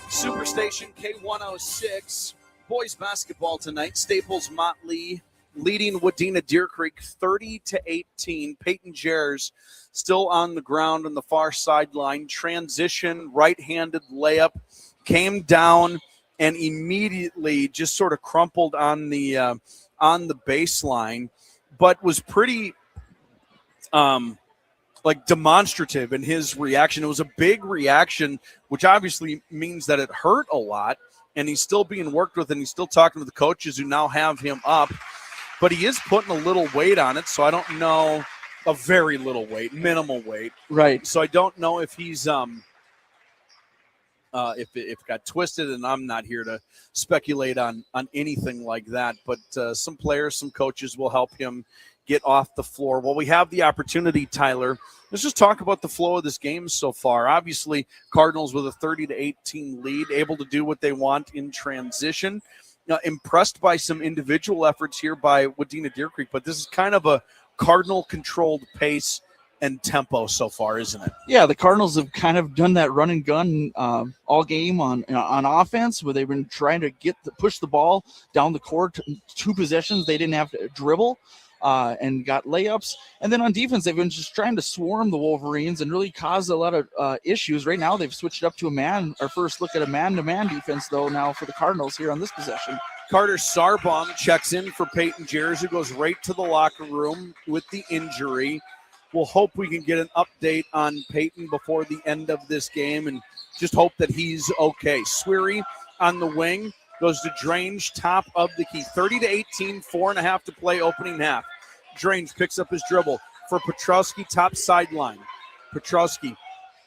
Superstation K106, boys basketball tonight. Staples-Motley leading Wadena-Deer Creek 30-18. Peyton Jers still on the ground on the far sideline. Transition, right-handed layup, came down and immediately just sort of crumpled on the baseline, but was pretty demonstrative in his reaction. It was a big reaction, which obviously means that it hurt a lot, and he's still being worked with, and he's still talking to the coaches who now have him up. But he is putting a little weight on it, so I don't know, a very little weight, minimal weight. Right. So I don't know if he's if it got twisted, and I'm not here to speculate on anything like that. But some players, some coaches will help him get off the floor. Well, we have the opportunity, Tyler. Let's just talk about the flow of this game so far. Obviously, Cardinals with a 30-18 lead, able to do what they want in transition. Impressed by some individual efforts here by Wadena-Deer Creek, but this is kind of a Cardinal-controlled pace and tempo so far, isn't it? Yeah, the Cardinals have kind of done that run and gun all game on offense, where they've been trying to push the ball down the court. 2 possessions, they didn't have to dribble. And got layups. And then on defense, they've been just trying to swarm the Wolverines and really cause a lot of issues. Right now, they've switched up to our first look at a man-to-man defense, though, now for the Cardinals here on this possession. Carter Sarbaum checks in for Peyton Jers, who goes right to the locker room with the injury. We'll hope we can get an update on Peyton before the end of this game and just hope that he's okay. Sweary on the wing. Goes to Drange, top of the key. 30-18, 4.5 to play, opening half. Drange picks up his dribble for Petrowski, top sideline. Petrowski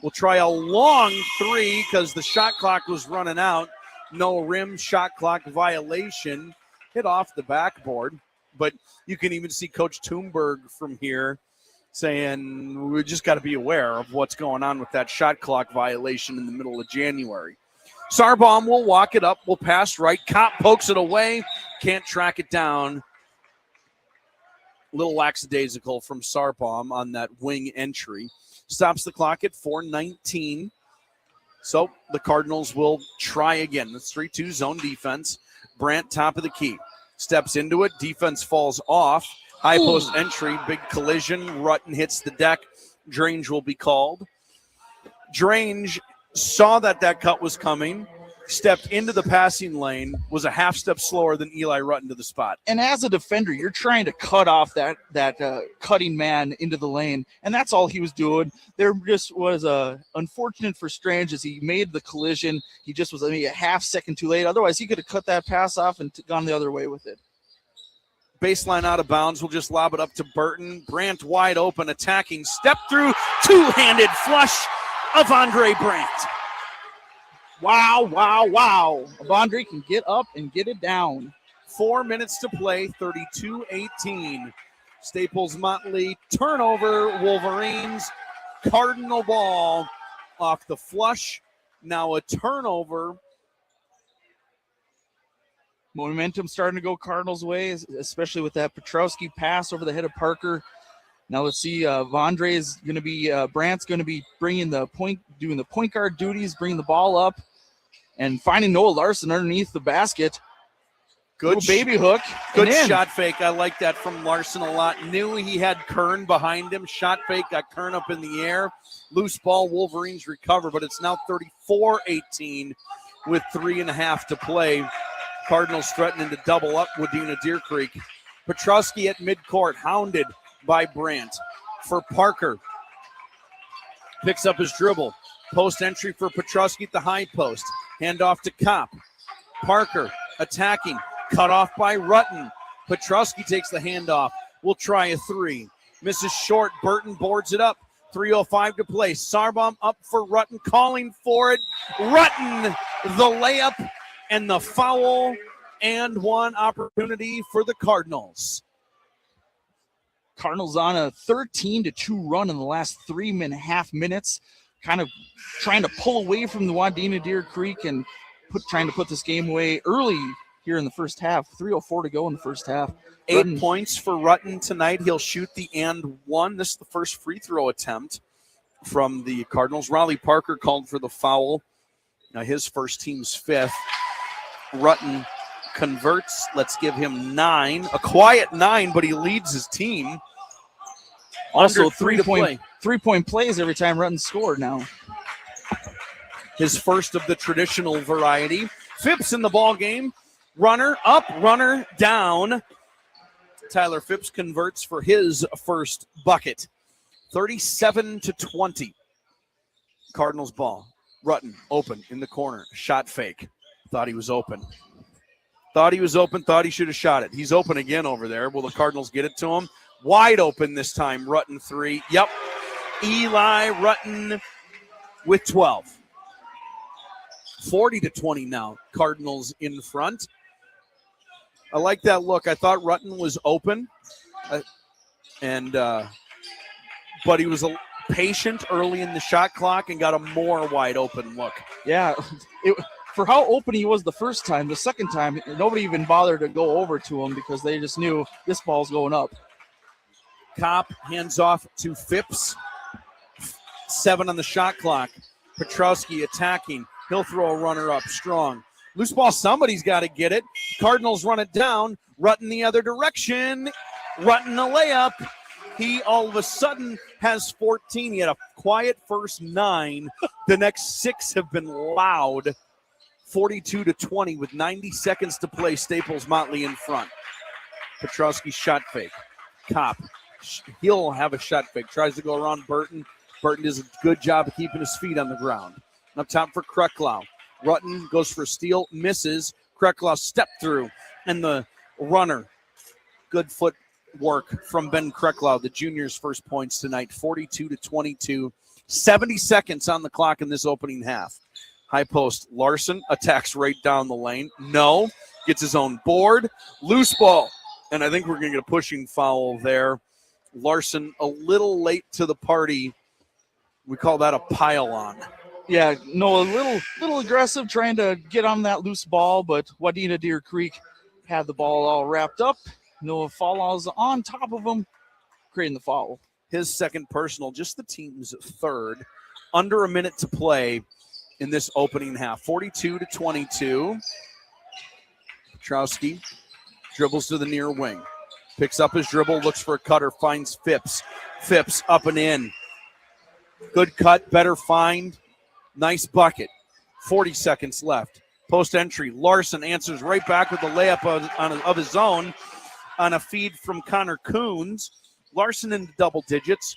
will try a long 3 because the shot clock was running out. No rim, shot clock violation. Hit off the backboard. But you can even see Coach Thunberg from here saying we just got to be aware of what's going on with that shot clock violation in the middle of January. Sarbaum will walk it up, will pass right. Kopp pokes it away, can't track it down. A little lackadaisical from Sarbaum on that wing entry. Stops the clock at 4:19. So the Cardinals will try again. That's 3-2 zone defense. Brandt, top of the key. Steps into it. Defense falls off. High post entry, big collision. Rutten hits the deck. Drange will be called. Drange saw that cut was coming, stepped into the passing lane, was a half step slower than Eli Rutten to the spot. And as a defender, you're trying to cut off that cutting man into the lane, and that's all he was doing. There just was unfortunate for Strange as he made the collision. He just was maybe a half second too late. Otherwise, he could have cut that pass off and gone the other way with it. Baseline out of bounds. We'll just lob it up to Burton. Brandt wide open, attacking. Step through, two-handed flush of Andre Brandt. Wow, wow, wow. Avondre can get up and get it down. 4 minutes to play, 32-18. Staples-Motley turnover, Wolverines. Cardinal ball off the flush. Now a turnover. Momentum starting to go Cardinals' way, especially with that Petrowski pass over the head of Parker. Now let's see, Vondre is going to be, Brandt's going to be doing the point guard duties, bringing the ball up, and finding Noah Larson underneath the basket. Good baby hook. Good shot fake. I like that from Larson a lot. Knew he had Kern behind him. Shot fake, got Kern up in the air. Loose ball, Wolverines recover, but it's now 34-18 with 3.5 to play. Cardinals threatening to double up Wadena-Deer Creek. Petrowski at midcourt, hounded by Brandt. For Parker, picks up his dribble. Post entry for Petrowski at the high post. Handoff to Kopp. Parker attacking, cut off by Rutten. Petrowski takes the handoff. Will try a 3. Misses short. Burton boards it up. 3:05 to play. Sarbom up for Rutten, calling for it. Rutten, the layup and the foul, and one opportunity for the Cardinals. Cardinals on a 13-2 run in the last 3.5 minutes, kind of trying to pull away from the Wadena-Deer Creek and trying to put this game away early here in the first half. 3:04 to go in the first half. 8 points for Rutten tonight. He'll shoot the and one. This is the first free throw attempt from the Cardinals. Raleigh Parker called for the foul. Now his first, team's fifth. Rutten converts. Let's give him 9. A quiet 9, but he leads his team. Also, Under 3 to play. 3-point plays every time Rutten scored now. His first of the traditional variety. Phipps in the ball game. Runner up, runner down. Tyler Phipps converts for his first bucket. 37-20. Cardinals ball. Rutten open in the corner. Shot fake. Thought he was open. Thought he should have shot it. He's open again over there. Will the Cardinals get it to him? Wide open this time. Rutten 3. Yep. Eli Rutten with 12. 40-20 now. Cardinals in front. I like that look. I thought Rutten was open, but he was patient early in the shot clock and got a more wide open look. Yeah, for how open he was the first time, the second time, nobody even bothered to go over to him because they just knew this ball's going up. Kopp hands off to Phipps. 7 on the shot clock. Petrowski attacking. He'll throw a runner up strong. Loose ball, somebody's got to get it. Cardinals run it down. Rutten the other direction. Rutten a layup. He all of a sudden has 14. He had a quiet first 9. The next 6 have been loud. 42-20 with 90 seconds to play. Staples-Motley in front. Petrowski shot fake. Kopp. He'll have a shot fake. Tries to go around Burton. Burton does a good job of keeping his feet on the ground. Up top for Krecklau. Rutten goes for a steal, misses. Krecklau step through, and the runner. Good footwork from Ben Krecklau, the junior's first points tonight. 42-22. 70 seconds on the clock in this opening half. High post. Larson attacks right down the lane. No. Gets his own board. Loose ball. And I think we're going to get a pushing foul there. Larson a little late to the party. We call that a pile-on. Yeah, no, a little aggressive trying to get on that loose ball, but Wadena-Deer Creek had the ball all wrapped up. Noah Fallaw's on top of him, creating the foul. His second personal, just the team's third. Under a minute to play in this opening half. 42-22. Petrowski dribbles to the near wing. Picks up his dribble, looks for a cutter, finds Phipps. Phipps up and in. Good cut, better find. Nice bucket. 40 seconds left. Post entry. Larson answers right back with a layup of his own on a feed from Connor Coons. Larson in double digits.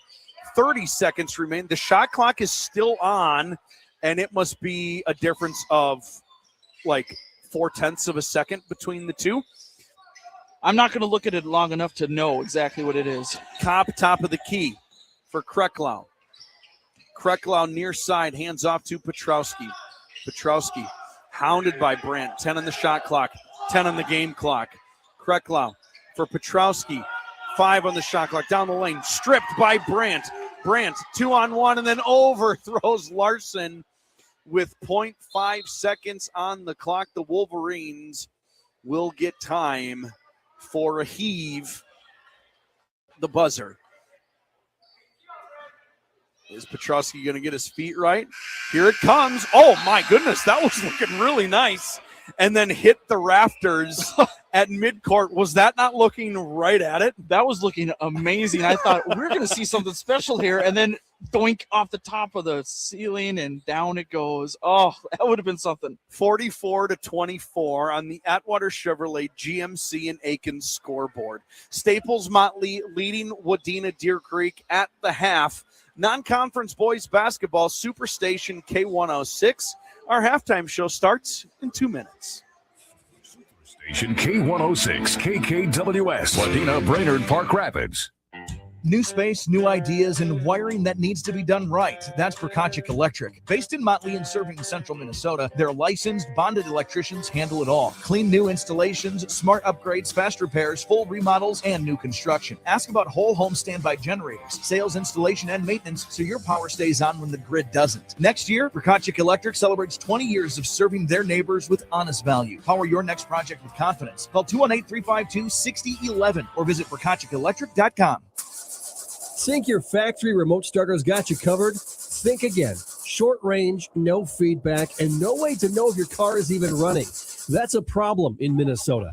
30 seconds remain. The shot clock is still on, and it must be a difference of like 0.4 of a second between the two. I'm not going to look at it long enough to know exactly what it is. Kopp, top of the key for Krecklau. Krecklau near side, hands off to Petrowski. Petrowski hounded by Brandt. 10 on the shot clock, 10 on the game clock. Krecklau for Petrowski. 5 on the shot clock, down the lane, stripped by Brandt. Brandt 2-on-1 and then overthrows Larson with 0.5 seconds on the clock. The Wolverines will get time for a heave. The buzzer. Is Petrowski going to get his feet right? Here it comes. Oh, my goodness. That was looking really nice. And then hit the rafters at midcourt. Was that not looking right at it? That was looking amazing. I thought we're going to see something special here. And then doink off the top of the ceiling and down it goes. Oh, that would have been something. 44-24 on the Atwater Chevrolet GMC and Aikens scoreboard. Staples-Motley leading Wadena-Deer Creek at the half. Non-conference boys basketball, Superstation K106. Our halftime show starts in 2 minutes. Station K106, KKWS, Wadena, Brainerd, Park Rapids. New space, new ideas, and wiring that needs to be done right. That's Prokachik Electric. Based in Motley and serving central Minnesota, their licensed, bonded electricians handle it all. Clean new installations, smart upgrades, fast repairs, full remodels, and new construction. Ask about whole home standby generators, sales, installation, and maintenance so your power stays on when the grid doesn't. Next year, Prokachik Electric celebrates 20 years of serving their neighbors with honest value. Power your next project with confidence. Call 218-352-6011 or visit ProkachikElectric.com. Think your factory remote starter's got you covered? Think again. Short range, no feedback, and no way to know if your car is even running. That's a problem in Minnesota.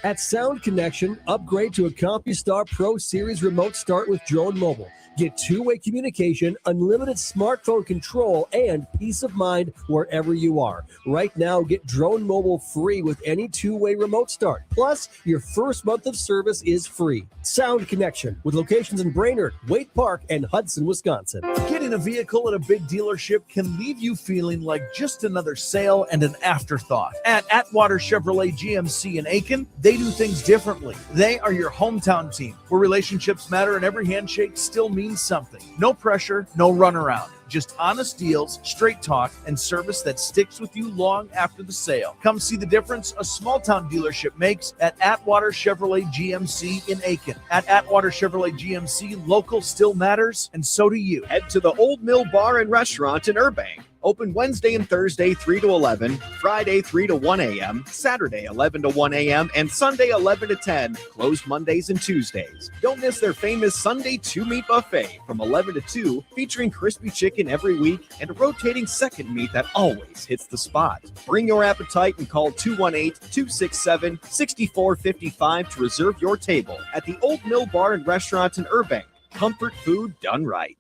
At Sound Connection, upgrade to a CompuStar Pro Series remote start with Drone Mobile. Get two-way communication, unlimited smartphone control, and peace of mind wherever you are. Right now, get Drone Mobile free with any two-way remote start. Plus, your first month of service is free. Sound Connection, with locations in Brainerd, Waite Park, and Hudson, Wisconsin. Getting a vehicle at a big dealership can leave you feeling like just another sale and an afterthought. At Atwater Chevrolet GMC in Aiken, they do things differently. They are your hometown team, where relationships matter and every handshake still means something. No pressure, no runaround. Just honest deals, straight talk, and service that sticks with you long after the sale. Come see the difference a small-town dealership makes at Atwater Chevrolet GMC in Aiken. At Atwater Chevrolet GMC, local still matters, and so do you. Head to the Old Mill Bar and Restaurant in Irvine. Open Wednesday and Thursday 3 to 11, Friday 3 to 1 a.m., Saturday 11 to 1 a.m., and Sunday 11 to 10, closed Mondays and Tuesdays. Don't miss their famous Sunday 2-meat buffet from 11 to 2, featuring crispy chicken every week and a rotating second meat that always hits the spot. Bring your appetite and call 218-267-6455 to reserve your table at the Old Mill Bar and Restaurant in Irvine. Comfort food done right.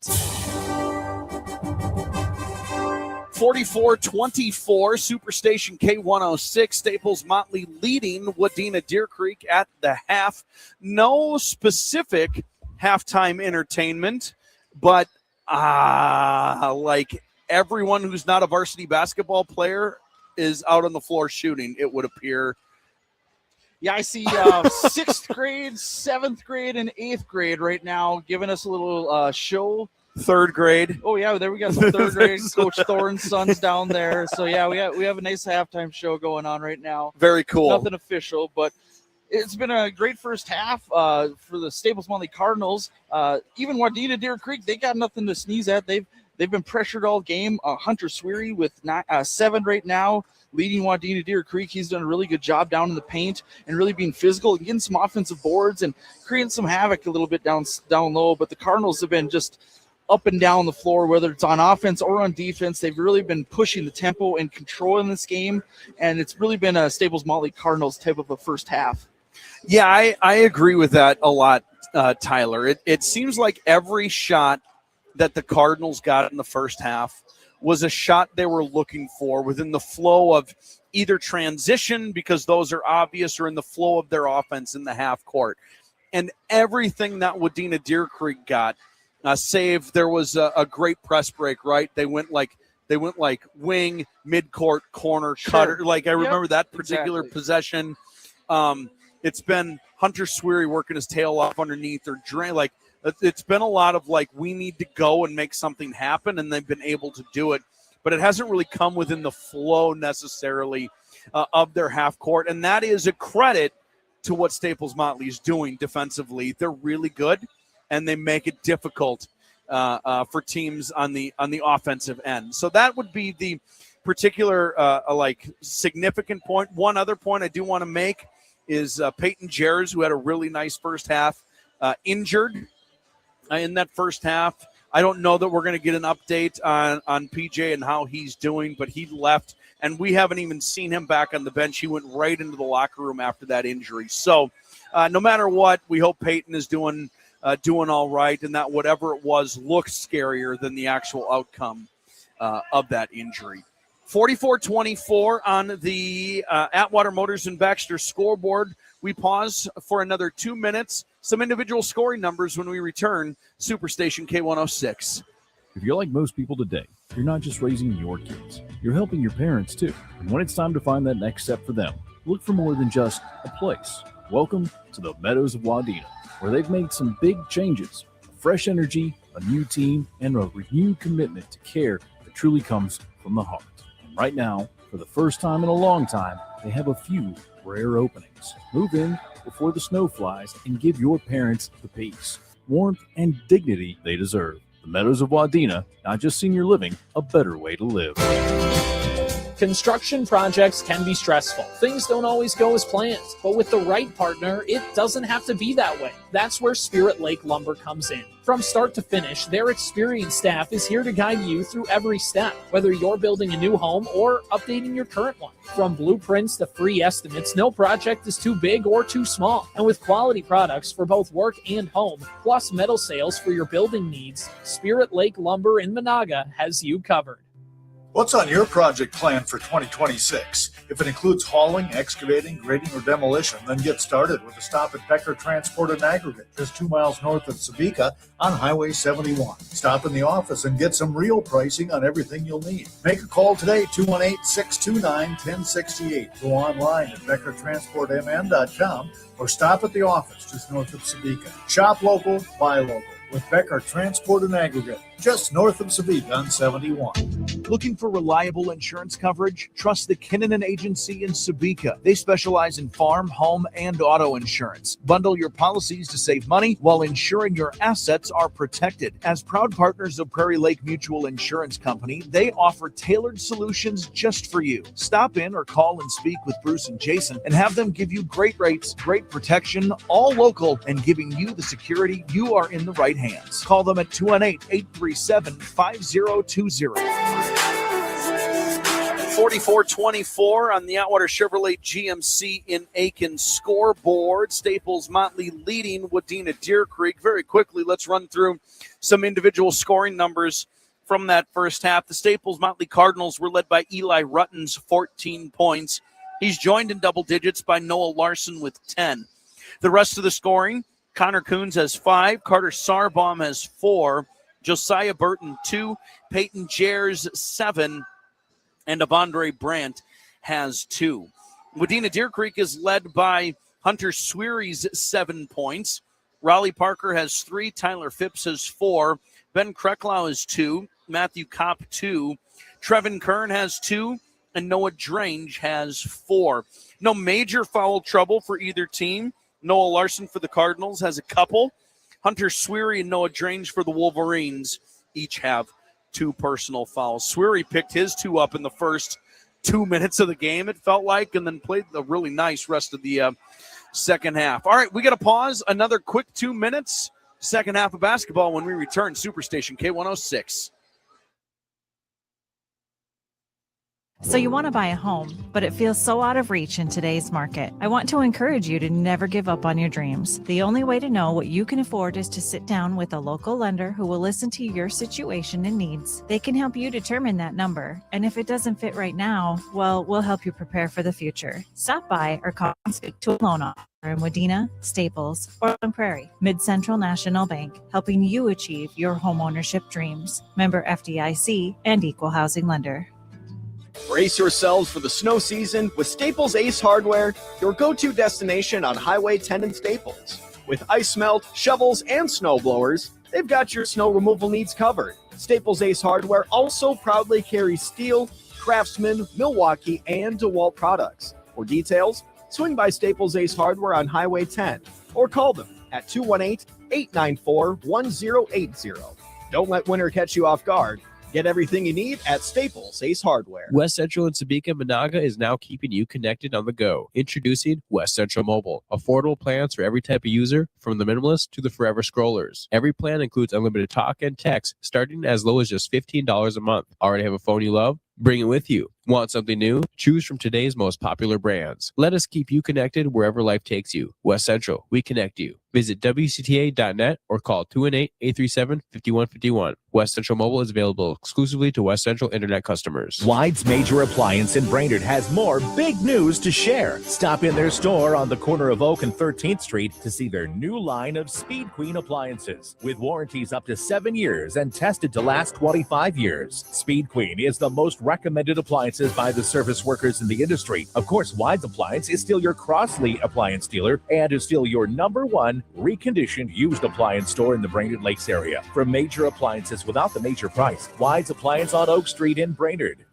44-24, Superstation K106, Staples-Motley leading Wadena-Deer Creek at the half. No specific halftime entertainment, but like everyone who's not a varsity basketball player is out on the floor shooting, it would appear. Yeah, I see 6th grade, 7th grade, and 8th grade right now giving us a little show. 3rd grade. Oh yeah, there we got some 3rd grade. Coach Thorne's sons down there. So yeah, we have a nice halftime show going on right now. Very cool. Nothing official, but it's been a great first half for the Staples-Motley Cardinals. Even Wadena-Deer Creek, they got nothing to sneeze at. They've been pressured all game. Hunter Sweary with 7 right now, leading Wadena-Deer Creek. He's done a really good job down in the paint and really being physical and getting some offensive boards and creating some havoc a little bit down low. But the Cardinals have been just up and down the floor, whether it's on offense or on defense. They've really been pushing the tempo and controlling this game, and it's really been a Staples-Motley Cardinals type of a first half. Yeah, I agree with that a lot, Tyler. It seems like every shot that the Cardinals got in the first half was a shot they were looking for within the flow of either transition, because those are obvious, or in the flow of their offense in the half court. And everything that Wadena-Deer Creek got, save there was a great press break, right? They went like wing, midcourt, corner, cutter. Like I remember that particular possession. It's been Hunter Sweary working his tail off underneath, or drain. Like it's been a lot of like, we need to go and make something happen, and they've been able to do it. But it hasn't really come within the flow necessarily of their half court, and that is a credit to what Staples-Motley is doing defensively. They're really good, and they make it difficult for teams on the offensive end. So that would be the particular significant point. One other point I do want to make is Peyton Jers, who had a really nice first half, injured in that first half. I don't know that we're going to get an update on PJ and how he's doing, but he left, and we haven't even seen him back on the bench. He went right into the locker room after that injury. So no matter what, we hope Peyton is doing all right, and that whatever it was looks scarier than the actual outcome of that injury. 44-24 on the Atwater Motors and Baxter scoreboard. We pause for another 2 minutes. Some individual scoring numbers when we return. Superstation K106. If you're like most people today, you're not just raising your kids, you're helping your parents too. And when it's time to find that next step for them, look for more than just a place. Welcome to the Meadows of Wadena, where they've made some big changes fresh energy, a new team, and a renewed commitment to care that truly comes from the heart. And right now, for the first time in a long time, they have a few rare openings. Move in before the snow flies and give your parents the peace, warmth, and dignity they deserve. The Meadows of Wadena, not just senior living, a better way to live. Construction projects can be stressful. Things don't always go as planned, but with the right partner, it doesn't have to be that way. That's where Spirit Lake Lumber comes in. From start to finish, their experienced staff is here to guide you through every step, whether you're building a new home or updating your current one. From blueprints to free estimates, no project is too big or too small. And with quality products for both work and home, plus metal sales for your building needs, Spirit Lake Lumber in Monaga has you covered. What's on your project plan for 2026? If it includes hauling, excavating, grading, or demolition, then get started with a stop at Becker Transport and Aggregate, just 2 miles north of Sabika on Highway 71. Stop in the office and get some real pricing on everything you'll need. Make a call today, 218-629-1068. Go online at BeckerTransportMN.com or stop at the office just north of Sabika. Shop local, buy local with Becker Transport and Aggregate, just north of Sabika on 71. Looking for reliable insurance coverage? Trust the Kinnanen Agency in Sabika. They specialize in farm, home, and auto insurance. Bundle your policies to save money while ensuring your assets are protected. As proud partners of Prairie Lake Mutual Insurance Company, they offer tailored solutions just for you. Stop in or call and speak with Bruce and Jason and have them give you great rates, great protection, all local, and giving you the security you are in the right hands. Call them at 218-837-5020. 44-24 on the Atwater Chevrolet GMC in Aiken scoreboard. Staples-Motley leading Wadena-Deer Creek. Very quickly, let's run through some individual scoring numbers from that first half. The Staples-Motley Cardinals were led by Eli Ruttens, 14 points. He's joined in double digits by Noah Larson with 10. The rest of the scoring, Connor Coons has 5, Carter Sarbaum has 4, Josiah Burton 2, Peyton Jers 7, and Avondre Brandt has 2. Wadena-Deer Creek is led by Hunter Sweary's 7 points. Raleigh Parker has 3, Tyler Phipps has 4, Ben Krecklau has 2, Matthew Kopp 2, Trevin Kern has 2, and Noah Drange has 4. No major foul trouble for either team. Noah Larson for the Cardinals has a couple. Hunter Sweary and Noah Drange for the Wolverines each have 2 personal fouls. Sweary picked his 2 up in the first 2 minutes of the game, it felt like, and then played the really nice rest of the second half. All right, we got to pause. Another quick 2 minutes. Second half of basketball when we return. Superstation K106. So you want to buy a home, but it feels so out of reach in today's market. I want to encourage you to never give up on your dreams. The only way to know what you can afford is to sit down with a local lender who will listen to your situation and needs. They can help you determine that number. And if it doesn't fit right now, well, we'll help you prepare for the future. Stop by or call and speak to a loan officer in Wadena, Staples, or on Prairie. Mid-Central National Bank, helping you achieve your homeownership dreams. Member FDIC and Equal Housing Lender. Brace yourselves for the snow season with Staples Ace Hardware, your go-to destination on Highway 10 in Staples. With ice melt, shovels, and snow blowers, they've got your snow removal needs covered. Staples Ace Hardware also proudly carries Steel, Craftsman, Milwaukee, and DeWalt products. For details, swing by Staples Ace Hardware on Highway 10 or call them at 218-894-1080. Don't let winter catch you off guard. Get everything you need at Staples Ace Hardware. West Central in Sabika, Monaga is now keeping you connected on the go. Introducing West Central Mobile. Affordable plans for every type of user, from the minimalist to the forever scrollers. Every plan includes unlimited talk and text, starting as low as just $15 a month. Already have a phone you love? Bring it with you. Want something new? Choose from today's most popular brands. Let us keep you connected wherever life takes you. West Central, we connect you. Visit WCTA.net or call 218-837-5151. West Central Mobile is available exclusively to West Central Internet customers. Wyde's Major Appliance in Brainerd has more big news to share. Stop in their store on the corner of Oak and 13th Street to see their new line of Speed Queen appliances. With warranties up to 7 years and tested to last 25 years. Speed Queen is the most recommended appliances by the service workers in the industry. Of course, Wides Appliance is still your Crossley appliance dealer and is still your #1 reconditioned used appliance store in the Brainerd Lakes area. For major appliances without the major price, Wides Appliance on Oak Street in Brainerd.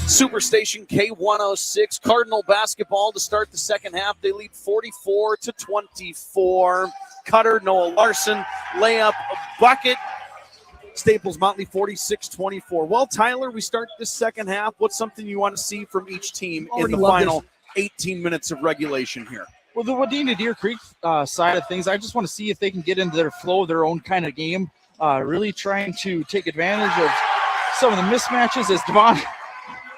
Superstation K106, Cardinal basketball to start the second half. They lead 44-24. Cutter, Noah Larson, layup, bucket. Staples-Motley 46-24. Well, Tyler, we start this second half. What's something you want to see from each team in the final 18 minutes of regulation here? Well, the Wadena-Deer Creek side of things, I just want to see if they can get into their flow, their own kind of game, really trying to take advantage of some of the mismatches as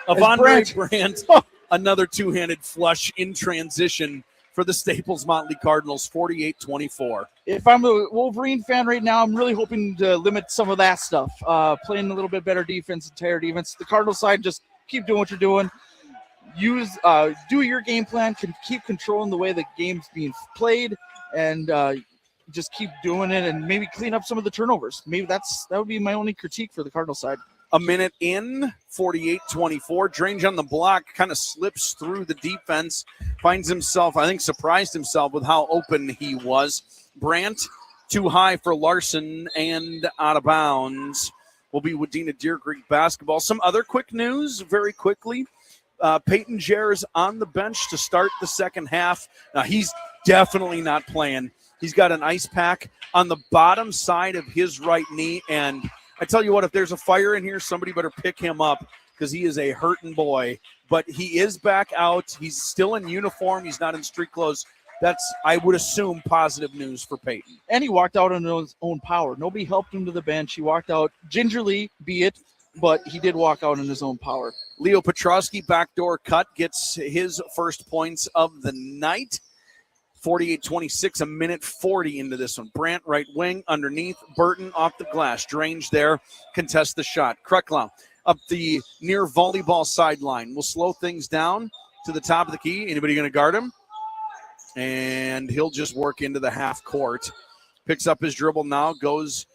Avondre Brandt, another two-handed flush in transition for the Staples-Motley Cardinals, 48-24. If I'm a Wolverine fan right now, I'm really hoping to limit some of that stuff, playing a little bit better defense, entire defense. The Cardinals side, just keep doing what you're doing. Do your game plan, keep controlling the way the game's being played, and just keep doing it, and maybe clean up some of the turnovers. Maybe that would be my only critique for the Cardinal side. A minute in, 48-24. Drange on the block, kind of slips through the defense, finds himself, I think, surprised himself with how open he was. Brandt, too high for Larson, and out of bounds will be Wadena-Deer Creek basketball. Some other quick news, very quickly. Peyton Jares on the bench to start the second half. Now, he's definitely not playing. He's got an ice pack on the bottom side of his right knee, and I tell you what, if there's a fire in here, somebody better pick him up because he is a hurting boy. But he is back out. He's still in uniform. He's not in street clothes. That's, I would assume, positive news for Peyton. And he walked out on his own power. Nobody helped him to the bench. He walked out gingerly, be it, but he did walk out on his own power. Leo Petrosky, backdoor cut, gets his first points of the night. 48-26, a minute 40 into this one. Brandt, right wing, underneath. Burton off the glass. Drange there, contests the shot. Krecklau up the near volleyball sideline. Will slow things down to the top of the key. Anybody going to guard him? And he'll just work into the half court. Picks up his dribble now, goes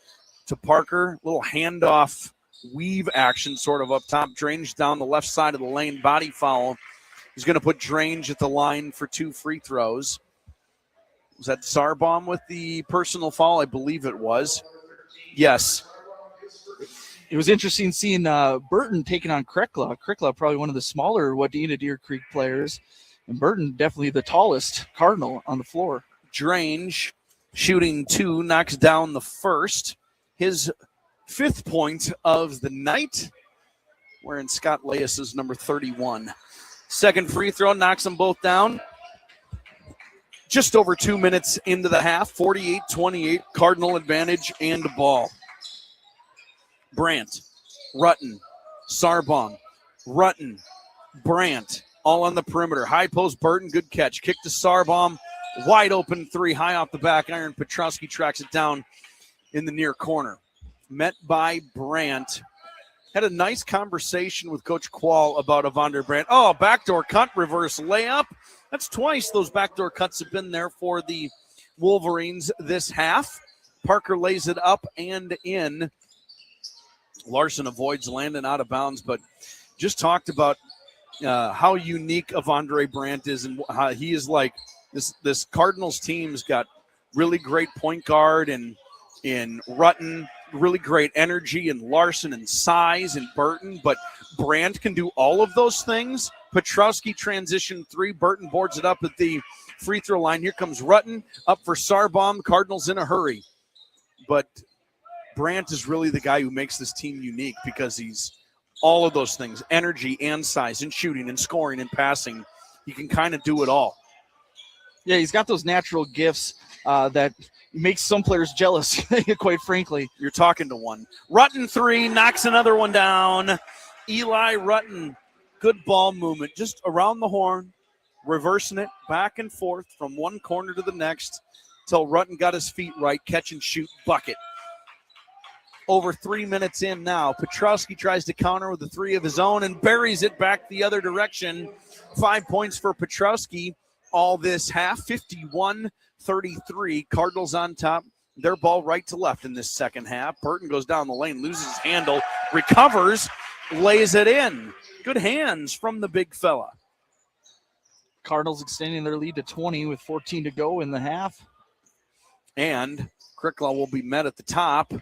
to Parker. Little handoff weave action sort of up top. Drange down the left side of the lane. Body foul. He's going to put Drange at the line for 2 free throws. Was that Sarbaum with the personal foul? I believe it was. Yes. It was interesting seeing Burton taking on Krecklau. Krecklau probably one of the smaller Wadena-Deer Creek players, and Burton definitely the tallest Cardinal on the floor. Drange shooting 2, knocks down the first. His 5th point of the night, wearing Scott Leis's number 31. Second free throw, knocks them both down. Just over 2 minutes into the half, 48-28, Cardinal advantage and ball. Brandt, Rutten, Sarbaum, Rutten, Brandt, all on the perimeter. High post, Burton, good catch. Kick to Sarbaum, wide open 3, high off the back iron. Petrosky tracks it down in the near corner. Met by Brandt. Had a nice conversation with Coach Quall about Avondre Brandt. Oh, backdoor cut, reverse layup. That's twice those backdoor cuts have been there for the Wolverines this half. Parker lays it up and in. Larson avoids landing out of bounds, but just talked about how unique Avondre Brandt is and how he is like this Cardinals team's got really great point guard and in Rutten, really great energy and Larson and size and Burton, but Brandt can do all of those things. Petrosky transition 3. Burton boards it up at the free throw line. Here comes Rutten up for Sarbaum. Cardinals in a hurry. But Brandt is really the guy who makes this team unique because he's all of those things, energy and size and shooting and scoring and passing. He can kind of do it all. Yeah, he's got those natural gifts that makes some players jealous, quite frankly. You're talking to one. Rutten 3, knocks another one down. Eli Rutten, good ball movement, just around the horn, reversing it back and forth from one corner to the next until Rutten got his feet right, catch and shoot, bucket. Over 3 minutes in now. Petrosky tries to counter with a 3 of his own and buries it back the other direction. 5 points for Petrosky all this half, 51-33. Cardinals on top. Their ball right to left in this second half. Burton goes down the lane, loses his handle, recovers, lays it in. Good hands from the big fella. Cardinals extending their lead to 20 with 14 to go in the half. And Kricklaw will be met at the top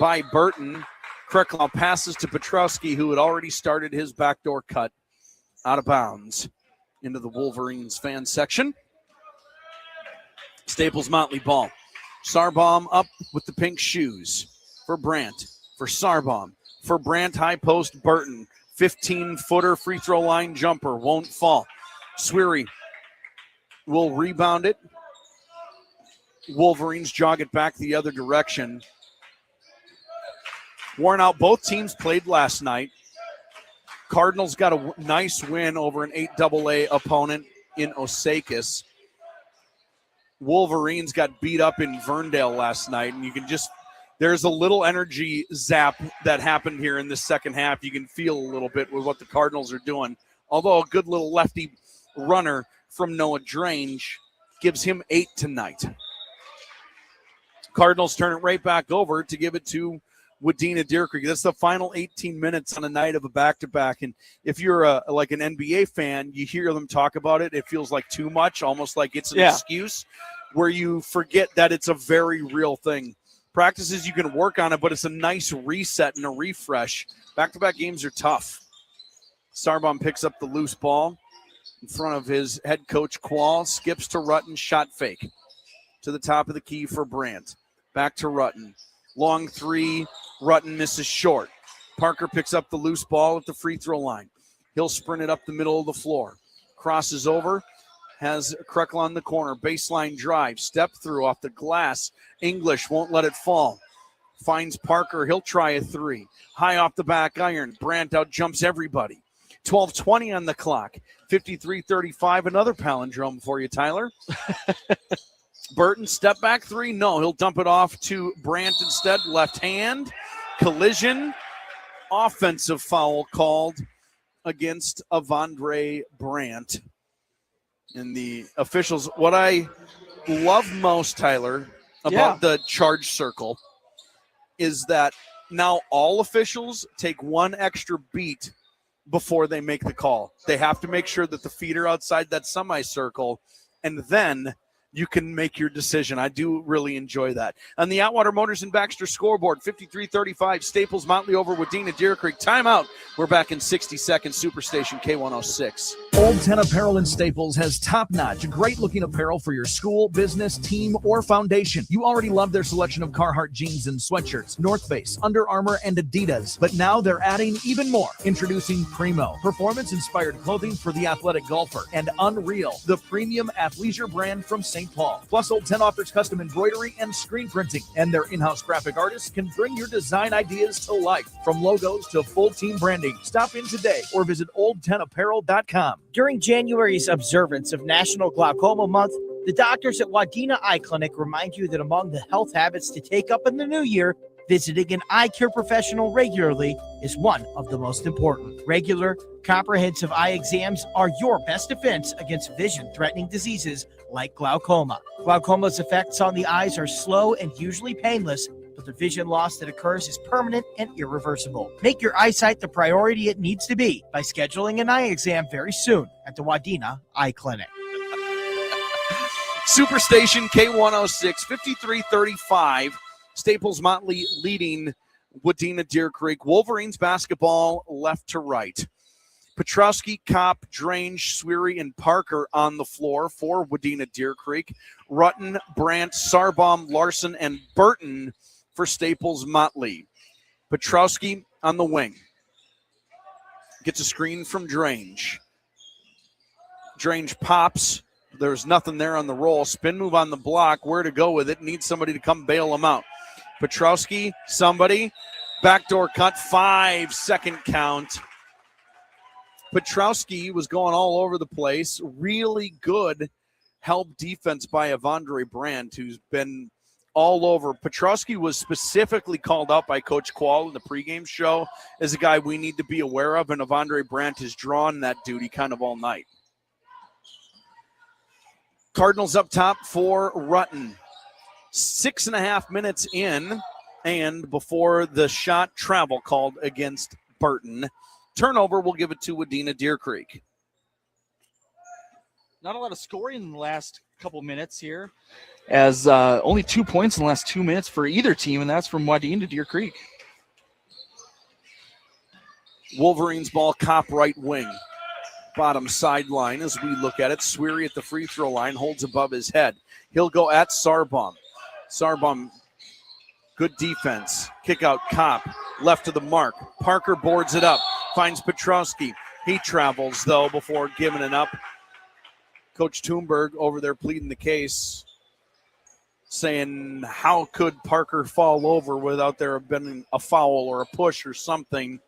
by Burton. Kricklaw passes to Petrowski, who had already started his backdoor cut out of bounds into the Wolverines fan section. Staples-Motley ball. Sarbaum up with the pink shoes for Brandt. For Sarbaum. For Brandt, high post, Burton. 15-footer free throw line jumper. Won't fall. Sweary will rebound it. Wolverines jog it back the other direction. Worn out, both teams played last night. Cardinals got a nice win over an 8AA opponent in Osakis. Wolverines got beat up in Verndale last night, and you can just, there's a little energy zap that happened here in the second half. You can feel a little bit with what the Cardinals are doing. Although a good little lefty runner from Noah Drange gives him 8 tonight. Cardinals turn it right back over to give it to Wadena-Deer Creek. That's the final 18 minutes on a night of a back-to-back. And if you're like an NBA fan, you hear them talk about it. It feels like too much, almost like it's an excuse where you forget that it's a very real thing. Practices, you can work on it, but it's a nice reset and a refresh. Back-to-back games are tough. Sarbaum picks up the loose ball in front of his head coach, Quall. Skips to Rutten, shot fake to the top of the key for Brandt. Back to Rutten. Long three, Rutten misses short. Parker picks up the loose ball at the free throw line. He'll sprint it up the middle of the floor. Crosses over, has Kreckle on the corner. Baseline drive, step through off the glass. English won't let it fall. Finds Parker, he'll try a three. High off the back iron, Brandt out jumps everybody. 12:20 on the clock. 53-35, another palindrome for you, Tyler. Burton, step back three. No, he'll dump it off to Brandt instead. Left hand, collision, offensive foul called against Avondre Brandt. And the officials, what I love most, Tyler, about the charge circle is that now all officials take one extra beat before they make the call. They have to make sure that the feet are outside that semicircle, and then you can make your decision. I do really enjoy that. On the Atwater Motors and Baxter scoreboard, 53-35, Staples-Motley over Wadena-Deer Creek. Timeout. We're back in 60 seconds. Superstation K106. Old 10 Apparel in Staples has top-notch, great-looking apparel for your school, business, team, or foundation. You already love their selection of Carhartt jeans and sweatshirts, North Face, Under Armour, and Adidas. But now they're adding even more. Introducing Primo, performance-inspired clothing for the athletic golfer, and Unreal, the premium athleisure brand from St. Paul. Plus, Old 10 offers custom embroidery and screen printing, and their in-house graphic artists can bring your design ideas to life. From logos to full team branding, stop in today or visit old10apparel.com. During January's observance of National Glaucoma Month, the doctors at Wadena Eye Clinic remind you that among the health habits to take up in the new year, visiting an eye care professional regularly is one of the most important. Regular, comprehensive eye exams are your best defense against vision-threatening diseases like glaucoma. Glaucoma's effects on the eyes are slow and usually painless, but the vision loss that occurs is permanent and irreversible. Make your eyesight the priority it needs to be by scheduling an eye exam very soon at the Wadena Eye Clinic. Superstation K106, 53-35. Staples-Motley leading Wadena-Deer Creek. Wolverines basketball left to right. Petrowski, Kopp, Drange, Sweary, and Parker on the floor for Wadena-Deer Creek. Rutten, Brandt, Sarbaum, Larson, and Burton for Staples-Motley. Petrowski on the wing. Gets a screen from Drange. Drange pops. There's nothing there on the roll. Spin move on the block. Where to go with it? Needs somebody to come bail him out. Petrowski, somebody. Backdoor cut, 5-second count. Petrowski was going all over the place. Really good help defense by Avondre Brandt, who's been all over. Petrowski was specifically called out by Coach Quall in the pregame show as a guy we need to be aware of, and Avondre Brandt has drawn that duty kind of all night. Cardinals up top for Rutten. 6.5 minutes in, and before the shot, travel called against Burton. Turnover, we'll give it to Wadena-Deer Creek. Not a lot of scoring in the last couple minutes here, as only 2 points in the last 2 minutes for either team, and that's from Wadena-Deer Creek. Wolverines ball, Cop right wing. Bottom sideline as we look at it. Sweary at the free throw line, holds above his head. He'll go at Sarbom. Sarbom, good defense. Kick out Cop, left of the mark. Parker boards it up, finds Petrowski. He travels, though, before giving it up. Coach Thunberg over there pleading the case, saying how could Parker fall over without there have been a foul or a push or something.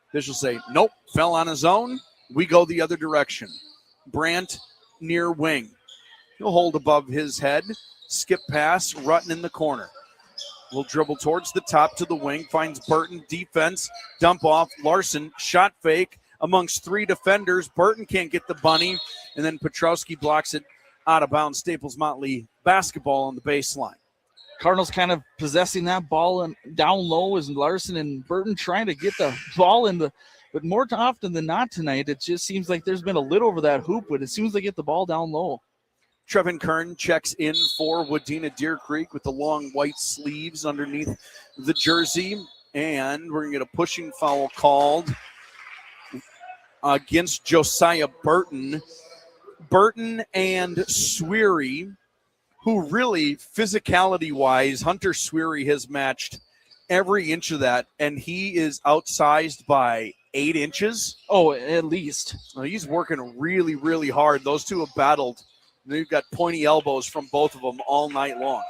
Officials say, nope, fell on his own. We go the other direction. Brandt near wing. He'll hold above his head. Skip pass, Rutten in the corner. Will dribble towards the top to the wing. Finds Burton, defense, dump off. Larson, shot fake amongst three defenders. Burton can't get the bunny. And then Petrowski blocks it out of bounds. Staples-Motley basketball on the baseline. Cardinals kind of possessing that ball and down low as Larson and Burton trying to get the ball in the, but more often than not tonight, it just seems like there's been a lid over that hoop, but as soon as they get the ball down low. Trevin Kern checks in for Wadena-Deer Creek with the long white sleeves underneath the jersey, and we're going to get a pushing foul called against Josiah Burton. Burton and Sweary, who really, physicality-wise, Hunter Sweary has matched every inch of that, and he is outsized by 8 inches. Oh, at least. Well, he's working really, really hard. Those two have battled. They've got pointy elbows from both of them all night long.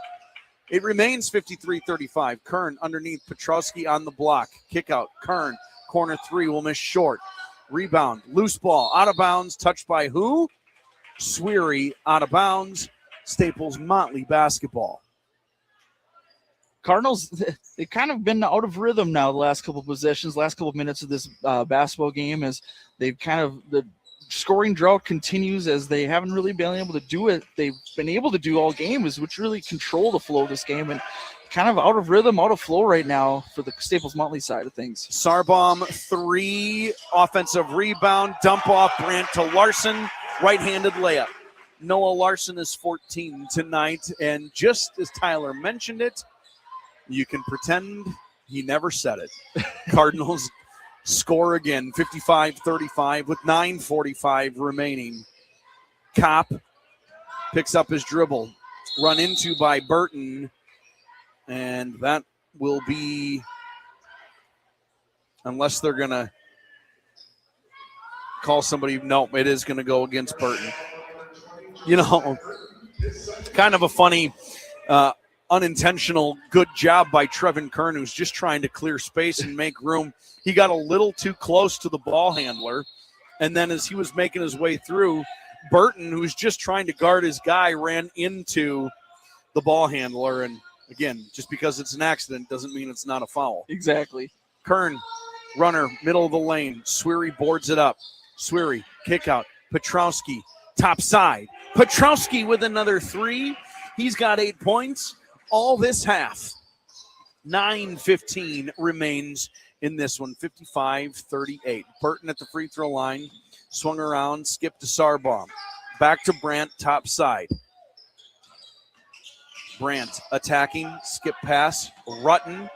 It remains 53-35. Kern underneath Petrowski on the block. Kick out. Kern, corner three, will miss short. Rebound, loose ball, out of bounds, touched by who? Sweary, out of bounds. Staples-Motley basketball. Cardinals, they've kind of been out of rhythm now the last couple of possessions, last couple of minutes of this basketball game, as they've kind of, the scoring drought continues as they haven't really been able to do it. They've been able to do all game, which really control the flow of this game, and kind of out of rhythm, out of flow right now for the Staples-Motley side of things. Sarbom, 3, offensive rebound, dump off, Brandt to Larson, right-handed layup. Noah Larson is 14 tonight, and just as Tyler mentioned it, you can pretend he never said it. Cardinals score again, 55-35 with 9:45 remaining. Kopp picks up his dribble, run into by Burton, and that will be, unless they're going to call somebody, no, it is going to go against Burton. You know, kind of a funny, unintentional good job by Trevin Kern, who's just trying to clear space and make room. He got a little too close to the ball handler, and then as he was making his way through, Burton, who's just trying to guard his guy, ran into the ball handler. And again, just because it's an accident doesn't mean it's not a foul. Exactly. Kern, runner, middle of the lane. Sweary boards it up. Sweary, kick out. Petrowski, top side. Petrowski with another 3. He's got 8 points. All this half. 9:15 remains in this one. 55-38. Burton at the free throw line. Swung around, skip to Sarbom. Back to Brandt, top side. Brandt attacking, skip pass. Rutten,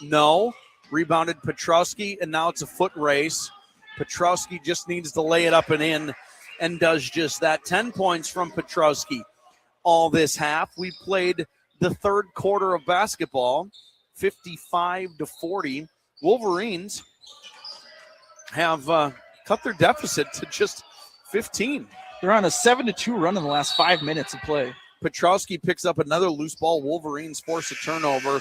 no. Rebounded Petrowski, and now it's a foot race. Petrowski just needs to lay it up and in, and does just that. 10 points from Petrowski. All this half. We played the third quarter of basketball, 55-40. Wolverines have cut their deficit to just 15. They're on a 7-2 run in the last 5 minutes of play. Petrowski picks up another loose ball. Wolverines force a turnover,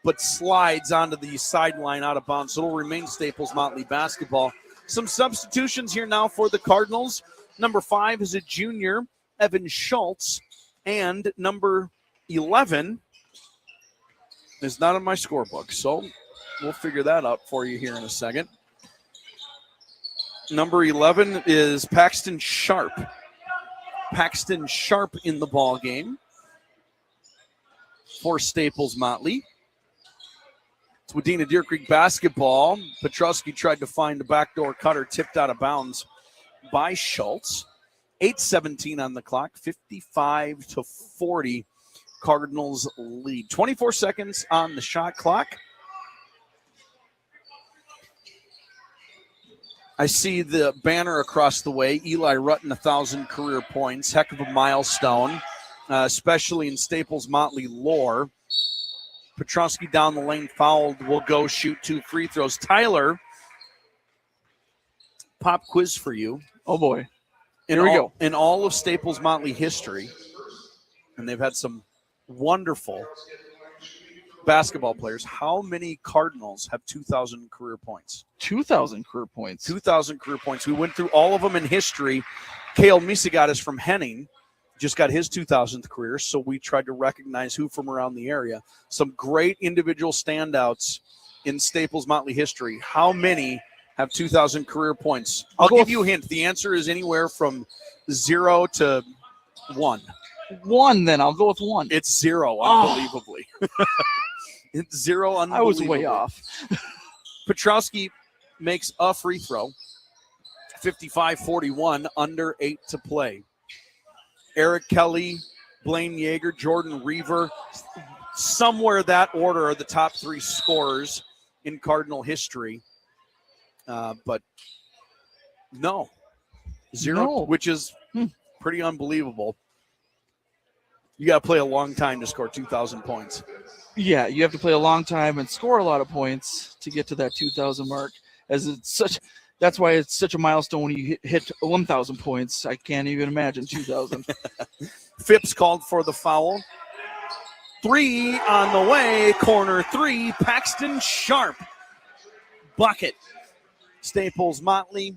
but slides onto the sideline out of bounds. So it'll remain Staples-Motley basketball. Some substitutions here now for the Cardinals. Number 5 is a junior, Evan Schultz, and number 11 is not in my scorebook, so we'll figure that out for you here in a second. Number 11 is Paxton Sharp. Paxton Sharp in the ball game for Staples-Motley. It's Wadena-Deer Creek basketball. Petrusky tried to find a backdoor cutter, tipped out of bounds by Schultz. 8:17 on the clock, 55-40. Cardinals lead. 24 seconds on the shot clock. I see the banner across the way. Eli Rutten, 1,000 career points. Heck of a milestone, especially in Staples-Motley lore. Petrusky down the lane, fouled, will go shoot 2 free throws. Tyler, pop quiz for you. Oh, boy. Here we go. In all of Staples-Motley history, and they've had some wonderful basketball players, how many Cardinals have 2,000 career points? 2,000 career points. 2,000 career points. We went through all of them in history. Kale Misigatis from Henning just got his 2,000th career, so we tried to recognize who from around the area. Some great individual standouts in Staples-Motley history. How many have 2,000 career points? I'll give you a hint. The answer is anywhere from 0 to 1. 1, then. I'll go with 1. It's 0, unbelievably. It's 0, unbelievably. I was way off. Petrusky makes a free throw. 55-41, under 8 to play. Eric Kelly, Blaine Yeager, Jordan Reaver, somewhere that order are the top 3 scorers in Cardinal history. But no. 0, which is pretty unbelievable. You got to play a long time to score 2,000 points. Yeah, you have to play a long time and score a lot of points to get to that 2,000 mark. That's why it's such a milestone when you hit 1,000 points. I can't even imagine 2,000. Phipps called for the foul. 3 on the way. Corner 3. Paxton Sharp. Bucket. Staples-Motley,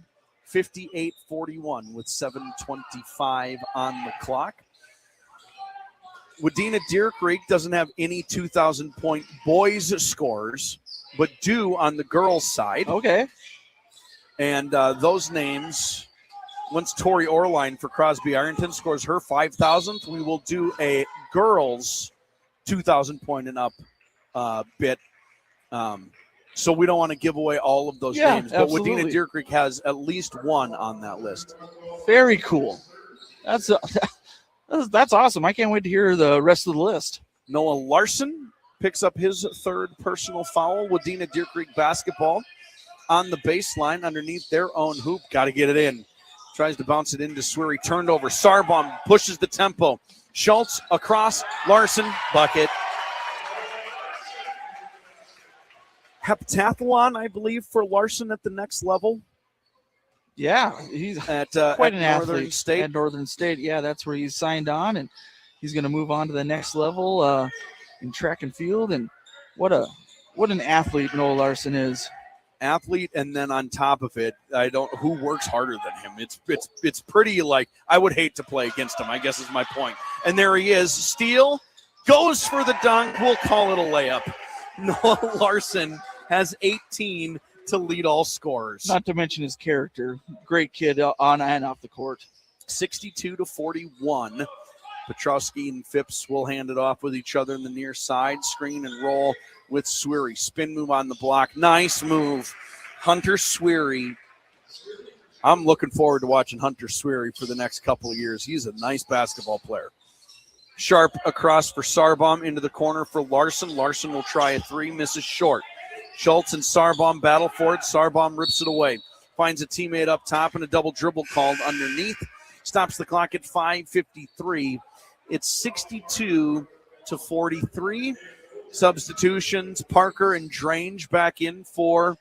58-41 with 7:25 on the clock. Wadena-Deer Creek doesn't have any 2,000-point boys scores, but do on the girls' side. Okay. And those names, once Tori Orline for Crosby Ironton scores her 5,000th, we will do a girls' 2,000-point and up bit. So we don't want to give away all of those names. But Wadena-Deer Creek has at least one on that list. Very cool. That's awesome. I can't wait to hear the rest of the list. Noah Larson picks up his 3rd personal foul. Wadena-Deer Creek basketball on the baseline underneath their own hoop. Got to get it in. Tries to bounce it into Sweary. Turned over. Sarbaum pushes the tempo. Schultz across. Larson. Bucket. Heptathlon, I believe, for Larson at the next level. Yeah, he's at quite an Northern athlete State. At Northern State. Yeah, that's where he's signed on, and he's going to move on to the next level in track and field. And what an athlete Noah Larson is. Athlete, and then on top of it, who works harder than him? It's pretty, like, I would hate to play against him, I guess is my point. And there he is. Steele goes for the dunk. We'll call it a layup. Noah Larson has 18 to lead all scorers. Not to mention his character. Great kid on and off the court. 62-41. Petrusky and Phipps will hand it off with each other in the near side. Screen and roll with Sweary. Spin move on the block. Nice move. Hunter Sweary. I'm looking forward to watching Hunter Sweary for the next couple of years. He's a nice basketball player. Sharp across for Sarbaum into the corner for Larson. Larson will try a 3, misses short. Schultz and Sarbaum battle for it. Sarbaum rips it away. Finds a teammate up top and a double dribble called underneath. Stops the clock at 5:53. It's 62-43. Substitutions, Parker and Drange back in for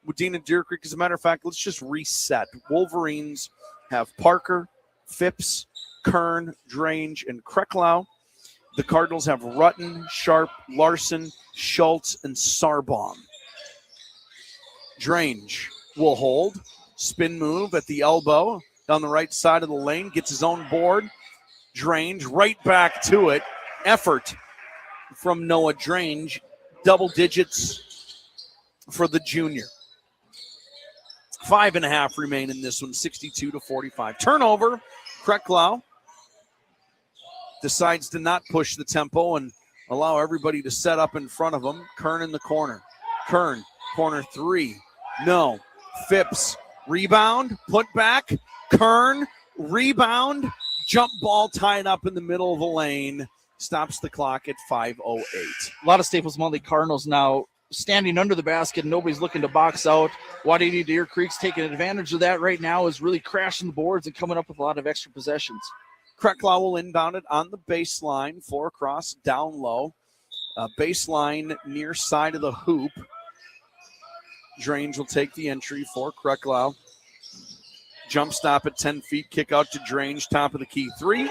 Wadena-Deer Creek. As a matter of fact, let's just reset. Wolverines have Parker, Phipps, Kern, Drange, and Krecklau. The Cardinals have Rutten, Sharp, Larson, Schultz, and Sarbaum. Drange will hold. Spin move at the elbow down the right side of the lane. Gets his own board. Drange right back to it. Effort from Noah Drange. Double digits for the junior. 5.5 remain in this one. 62-45. Turnover. Krecklau decides to not push the tempo and allow everybody to set up in front of him. Kern in the corner. Kern, corner three. No. Phipps, rebound, put back. Kern, rebound. Jump ball tied up in the middle of the lane. Stops the clock at 5:08. A lot of Staples-Motley Cardinals now standing under the basket. Nobody's looking to box out. Wadena-Deer Creek's taking advantage of that right now, is really crashing the boards and coming up with a lot of extra possessions. Kreklaw will inbound it on the baseline. 4 across, down low. Baseline near side of the hoop. Drange will take the entry for Kreklaw. Jump stop at 10 feet. Kick out to Drange. Top of the key 3.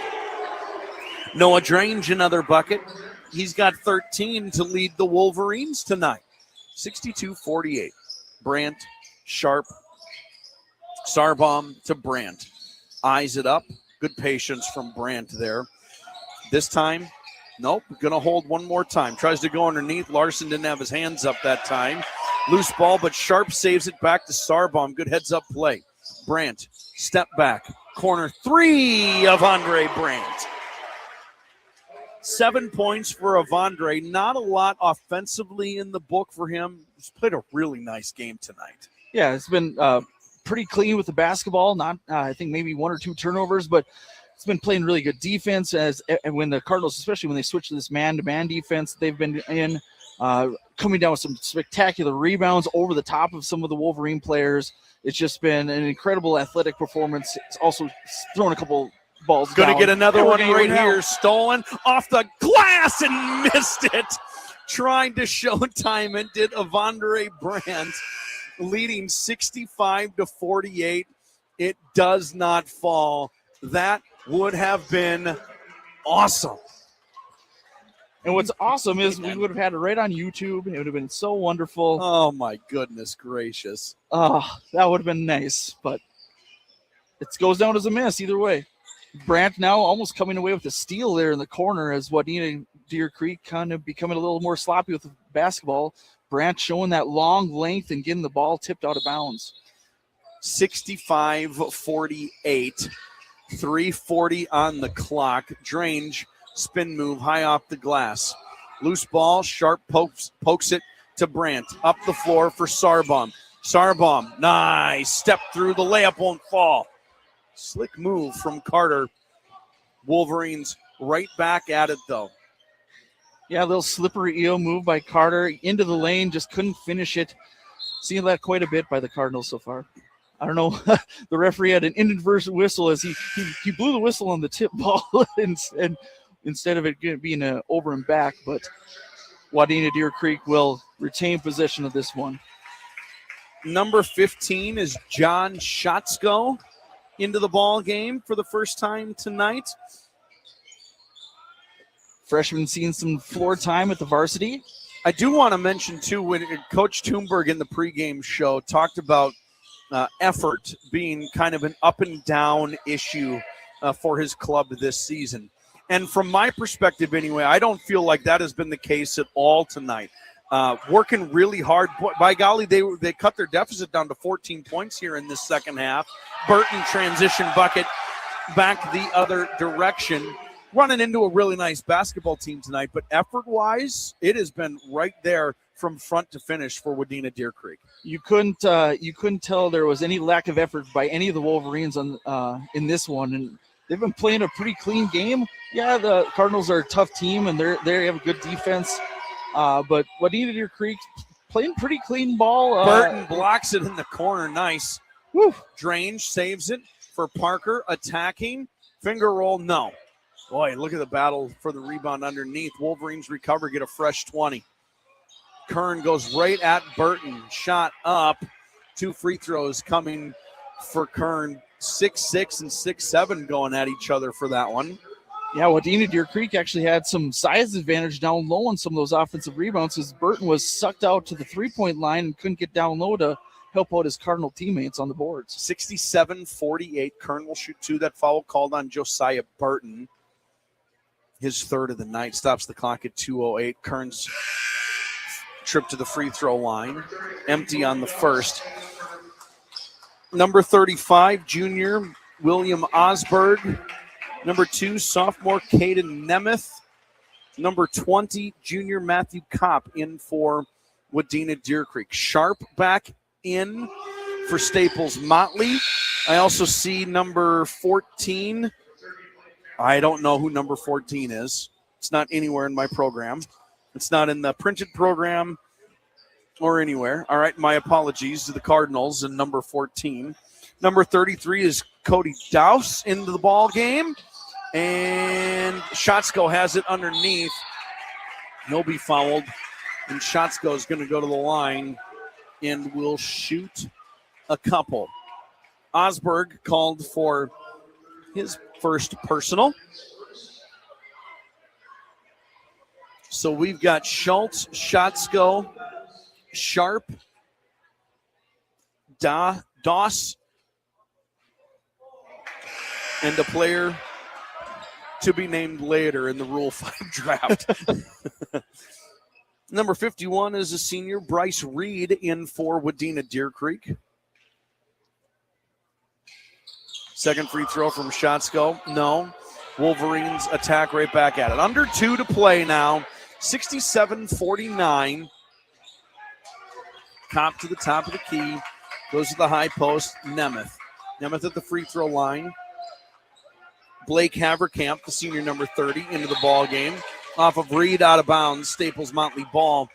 Noah Drange, another bucket. He's got 13 to lead the Wolverines tonight. 62-48. Brandt, Sharp, Sarbaum to Brandt. Eyes it up. Good patience from Brandt there. This time, nope, going to hold one more time. Tries to go underneath. Larson didn't have his hands up that time. Loose ball, but Sharp saves it back to Sarbaum. Good heads-up play. Brandt, step back. Corner 3 of Andre Brandt. 7 points for Avondre. Not a lot offensively in the book for him. He's played a really nice game tonight. Yeah, it's been pretty clean with the basketball. Not, I think, maybe 1 or 2 turnovers, but it's been playing really good defense. And when the Cardinals, especially when they switch to this man-to-man defense they've been in, coming down with some spectacular rebounds over the top of some of the Wolverine players. It's just been an incredible athletic performance. It's also thrown a couple balls Going down. to get another one right now. here. Stolen off the glass and missed it. Trying to show time and did Avondre Brandt, leading 65-48. It does not fall. That would have been awesome. And what's awesome is we would have had it right on YouTube. It would have been so wonderful. Oh, my goodness gracious. That would have been nice, but it goes down as a miss either way. Brandt now almost coming away with a steal there in the corner as Wadena-Deer Creek kind of becoming a little more sloppy with the basketball. Brandt showing that long length and getting the ball tipped out of bounds. 65-48. 3:40 on the clock. Drange, spin move high off the glass. Loose ball, Sharp pokes it to Brandt. Up the floor for Sarbaum. Sarbaum, nice. Step through, the layup won't fall. Slick move from Carter. Wolverines right back at it, though. Yeah, a little slippery eel move by Carter into the lane, just couldn't finish it. Seen that quite a bit by the Cardinals so far. I don't know. The referee had an inadvertent whistle as he blew the whistle on the tip ball and instead of it being an over and back, but Wadena-Deer Creek will retain possession of this one. Number 15 is John Schatzko into the ball game for the first time tonight. Freshman seeing some floor time at the varsity. I do want to mention, too, when Coach Thunberg in the pregame show talked about effort being kind of an up and down issue for his club this season. And from my perspective anyway, I don't feel like that has been the case at all tonight. Working really hard. By golly, they cut their deficit down to 14 points here in this second half. Burton transition bucket back the other direction. Running into a really nice basketball team tonight, but effort-wise, it has been right there from front to finish for Wadena-Deer Creek. You couldn't tell there was any lack of effort by any of the Wolverines in this one, and they've been playing a pretty clean game. Yeah, the Cardinals are a tough team, and they have a good defense. But Wadena-Deer Creek playing pretty clean ball. Burton blocks it in the corner. Nice. Woo. Drange saves it for Parker. Attacking. Finger roll, no. Boy, look at the battle for the rebound underneath. Wolverines recover, get a fresh 20. Kern goes right at Burton. Shot up. 2 free throws coming for Kern. 6-6 and 6-7 going at each other for that one. Yeah, Wadena-Deer Creek actually had some size advantage down low on some of those offensive rebounds as Burton was sucked out to the three-point line and couldn't get down low to help out his Cardinal teammates on the boards. 67-48. Kern will shoot 2. That foul called on Josiah Burton. His third of the night. Stops the clock at 2:08. Kern's trip to the free throw line. Empty on the first. Number 35, junior William Osberg. Number 2, sophomore Caden Nemeth. Number 20, junior Matthew Kopp in for Wadena-Deer Creek. Sharp back in for Staples-Motley. I also see number 14. I don't know who number 14 is. It's not anywhere in my program. It's not in the printed program or anywhere. All right, my apologies to the Cardinals and number 14. Number 33 is Cody Douse into the ball game. And Schatzko has it underneath. He'll be fouled. And Schatzko is going to go to the line and will shoot a couple. Osberg called for his first personal. So we've got Schultz, Schatzko, Sharp, Doss, and a player to be named later in the Rule 5 draft. Number 51 is a senior, Bryce Reed, in for Wadena-Deer Creek. Second free throw from Schatzko. No. Wolverines attack right back at it. Under 2 to play now. 67-49. Cop to the top of the key. Goes to the high post. Nemeth. Nemeth at the free throw line. Blake Haverkamp, the senior number 30, into the ball game. Off of Reed, out of bounds. Staples-Motley ball.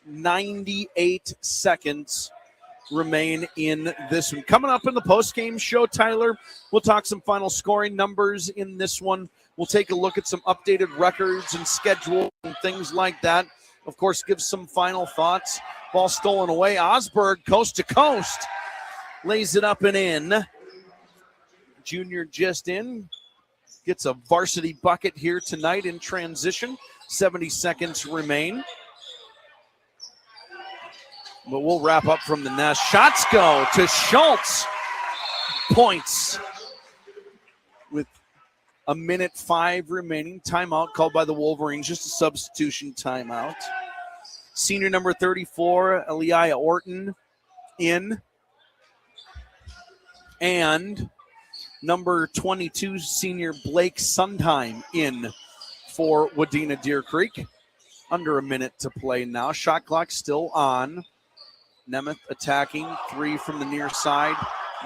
98 seconds remain in this one. Coming up in the post-game show, Tyler, we'll talk some final scoring numbers in this one. We'll take a look at some updated records and schedule and things like that. Of course, give some final thoughts. Ball stolen away. Osberg, coast to coast, lays it up and in. Junior just in. Gets a varsity bucket here tonight in transition. 70 seconds remain. But we'll wrap up from the nest. Shots go to Schultz. Points. With a minute 5 remaining. Timeout called by the Wolverines. Just a substitution timeout. Senior number 34, Eliah Orton, in. And number 22, senior Blake Sundheim, in for Wadena-Deer Creek. Under a minute to play now. Shot clock still on. Nemeth attacking. 3 from the near side.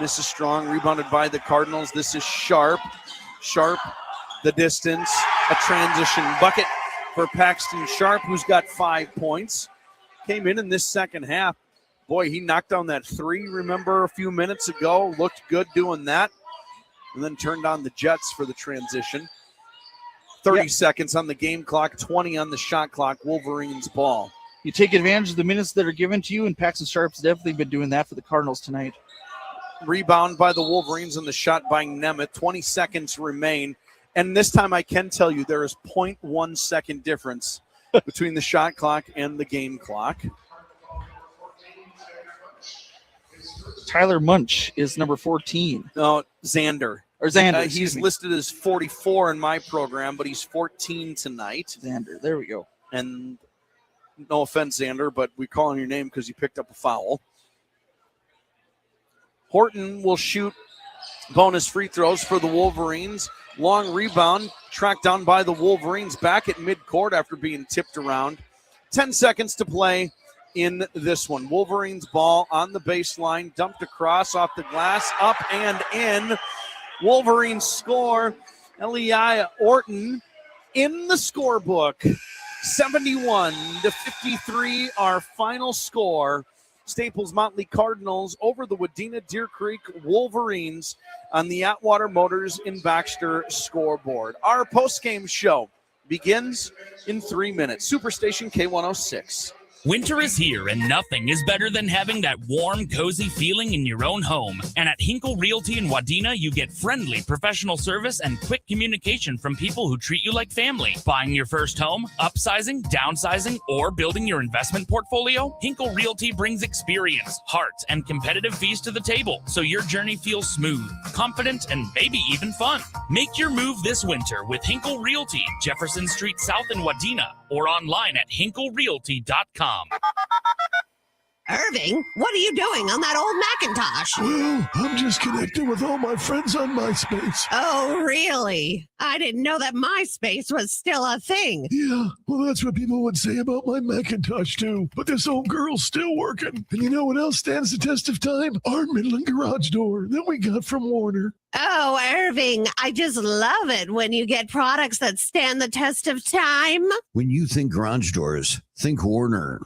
Misses strong. Rebounded by the Cardinals. This is Sharp. Sharp, the distance. A transition bucket for Paxton Sharp, who's got 5 points. Came in this second half. Boy, he knocked down that 3, remember, a few minutes ago. Looked good doing that. And then turned on the Jets for the transition. 30 seconds on the game clock, 20 on the shot clock. Wolverines ball. You take advantage of the minutes that are given to you, and Paxton Sharp's definitely been doing that for the Cardinals tonight. Rebound by the Wolverines on the shot by Nemeth. 20 seconds remain. And this time I can tell you there is 0.1 second difference between the shot clock and the game clock. Tyler Munch is number 14. No, Xander. Or Xander. He's listed as 44 in my program, but he's 14 tonight. Xander, there we go. And no offense, Xander, but we call on your name because you picked up a foul. Horton will shoot bonus free throws for the Wolverines. Long rebound, tracked down by the Wolverines back at midcourt after being tipped around. 10 seconds to play in this one. Wolverines ball on the baseline, dumped across off the glass, up and in. Wolverines score. Eliah Orton in the scorebook. 71-53, our final score. Staples-Motley Cardinals over the Wadena-Deer Creek Wolverines on the Atwater Motors in Baxter scoreboard. Our post-game show begins in 3 minutes. Superstation K106. Winter is here, and nothing is better than having that warm, cozy feeling in your own home. And at Hinkle Realty in Wadena, you get friendly, professional service and quick communication from people who treat you like family. Buying your first home, upsizing, downsizing, or building your investment portfolio? Hinkle Realty brings experience, heart, and competitive fees to the table, so your journey feels smooth, confident, and maybe even fun. Make your move this winter with Hinkle Realty, Jefferson Street South in Wadena, or online at hinklerealty.com. Irving, what are you doing on that old Macintosh? Well, I'm just connected with all my friends on MySpace. Oh, really? I didn't know that MySpace was still a thing. Yeah, well, that's what people would say about my Macintosh, too. But this old girl's still working. And you know what else stands the test of time? Our Midland garage door that we got from Warner. Oh, Irving, I just love it when you get products that stand the test of time. When you think garage doors, think Warner.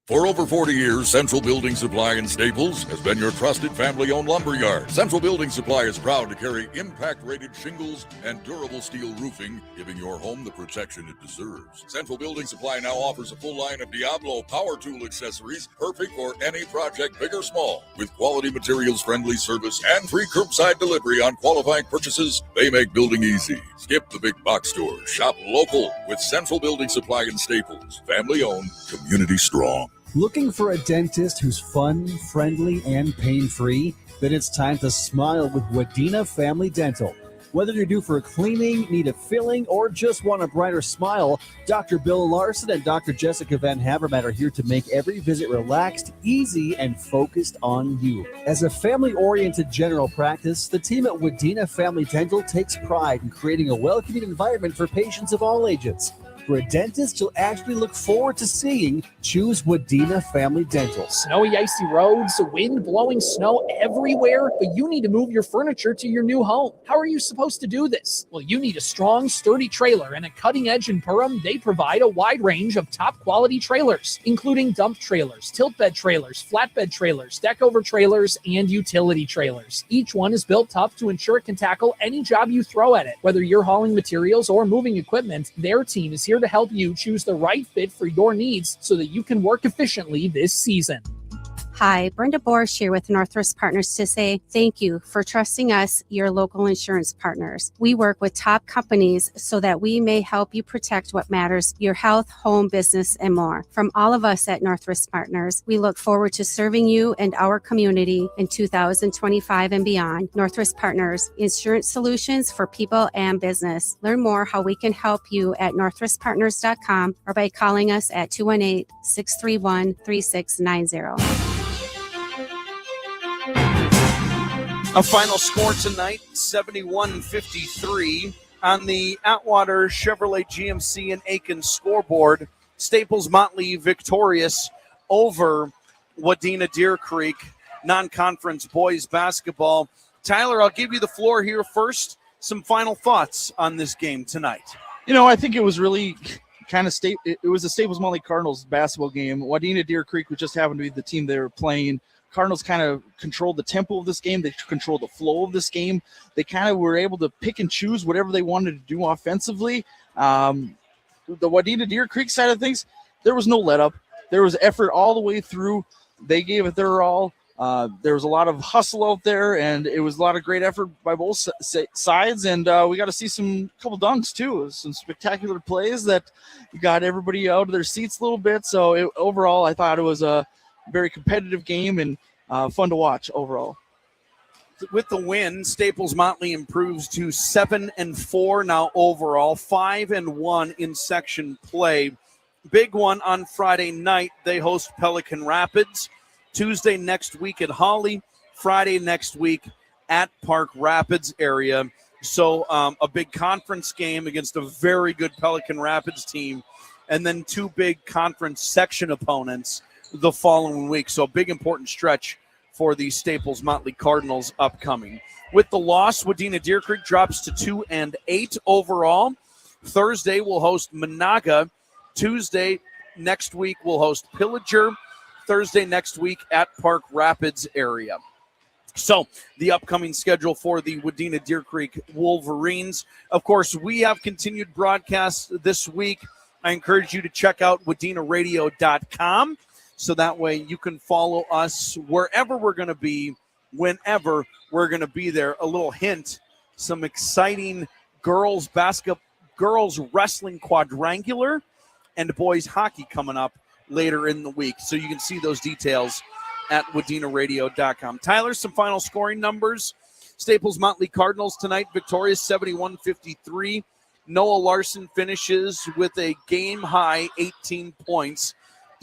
For over 40 years, Central Building Supply in Staples has been your trusted family-owned lumber yard. Central Building Supply is proud to carry impact-rated shingles and durable steel roofing, giving your home the protection it deserves. Central Building Supply now offers a full line of Diablo power tool accessories, perfect for any project, big or small. With quality materials, friendly service, and free curbside delivery on qualifying purchases, they make building easy. Skip the big box stores. Shop local with Central Building Supply in Staples. Family-owned, community strong. Looking for a dentist who's fun, friendly, and pain-free? Then it's time to smile with Wadena Family Dental. Whether you're due for a cleaning, need a filling, or just want a brighter smile, Dr. Bill Larson and Dr. Jessica Van Havermaet are here to make every visit relaxed, easy, and focused on you. As a family-oriented general practice, the team at Wadena Family Dental takes pride in creating a welcoming environment for patients of all ages. For a dentist you'll actually look forward to seeing, choose Wadena Family Dental. Snowy, icy roads, wind blowing snow everywhere, but you need to move your furniture to your new home. How are you supposed to do this? Well, you need a strong, sturdy trailer, and at Cutting Edge in Perham, they provide a wide range of top-quality trailers, including dump trailers, tilt bed trailers, flatbed trailers, deck-over trailers, and utility trailers. Each one is built tough to ensure it can tackle any job you throw at it. Whether you're hauling materials or moving equipment, their team is here to help you choose the right fit for your needs so that you can work efficiently this season. Hi, Brenda Borsch here with Northwest Partners to say thank you for trusting us, your local insurance partners. We work with top companies so that we may help you protect what matters, your health, home, business, and more. From all of us at Northwest Partners, we look forward to serving you and our community in 2025 and beyond. Northwest Partners, insurance solutions for people and business. Learn more how we can help you at northwestpartners.com or by calling us at 218-631-3690. A final score tonight, 71-53 on the Atwater Chevrolet GMC and Aiken scoreboard. Staples-Motley victorious over Wadena-Deer Creek, non-conference boys basketball. Tyler, I'll give you the floor here first. Some final thoughts on this game tonight. You know, I think it was really kind of it was a Staples-Motley Cardinals basketball game. Wadena-Deer Creek just happened to be the team they were playing. Cardinals kind of controlled the tempo of this game. They controlled the flow of this game. They kind of were able to pick and choose whatever they wanted to do offensively. The Wadena-Deer Creek side of things, there was no let-up. There was effort all the way through. They gave it their all. There was a lot of hustle out there, and it was a lot of great effort by both sides. And we got to see some couple dunks, too. Some spectacular plays that got everybody out of their seats a little bit. So overall, I thought it was a very competitive game and fun to watch overall. With the win, Staples-Motley improves to 7-4 now overall, 5-1 in section play. Big one on Friday night. They host Pelican Rapids. Tuesday next week at Holly. Friday next week at Park Rapids area. So a big conference game against a very good Pelican Rapids team. And then two big conference section opponents the following week. So a big important stretch for the Staples-Motley Cardinals upcoming. With the loss, Wadena-Deer Creek drops to 2-8 overall. Thursday we'll host Monaga. Tuesday next week we'll host Pillager. Thursday next week at Park Rapids area. So the upcoming schedule for the Wadena-Deer Creek Wolverines. Of course, we have continued broadcasts this week. I encourage you to check out Wadena-Radio.com. So that way you can follow us wherever we're going to be, whenever we're going to be there. A little hint, some exciting girls wrestling quadrangular and boys hockey coming up later in the week. So you can see those details at Wadena-Radio.com. Tyler, some final scoring numbers. Staples-Motley Cardinals tonight victorious 71-53. Noah Larson finishes with a game-high 18 points.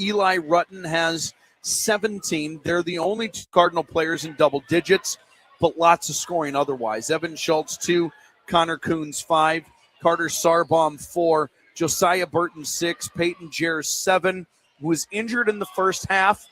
Eli Rutten has 17. They're the only two Cardinal players in double digits, but lots of scoring otherwise. Evan Schultz, 2. Connor Coons, 5. Carter Sarbaum, 4. Josiah Burton, 6. Peyton Jer, 7. Who was injured in the first half,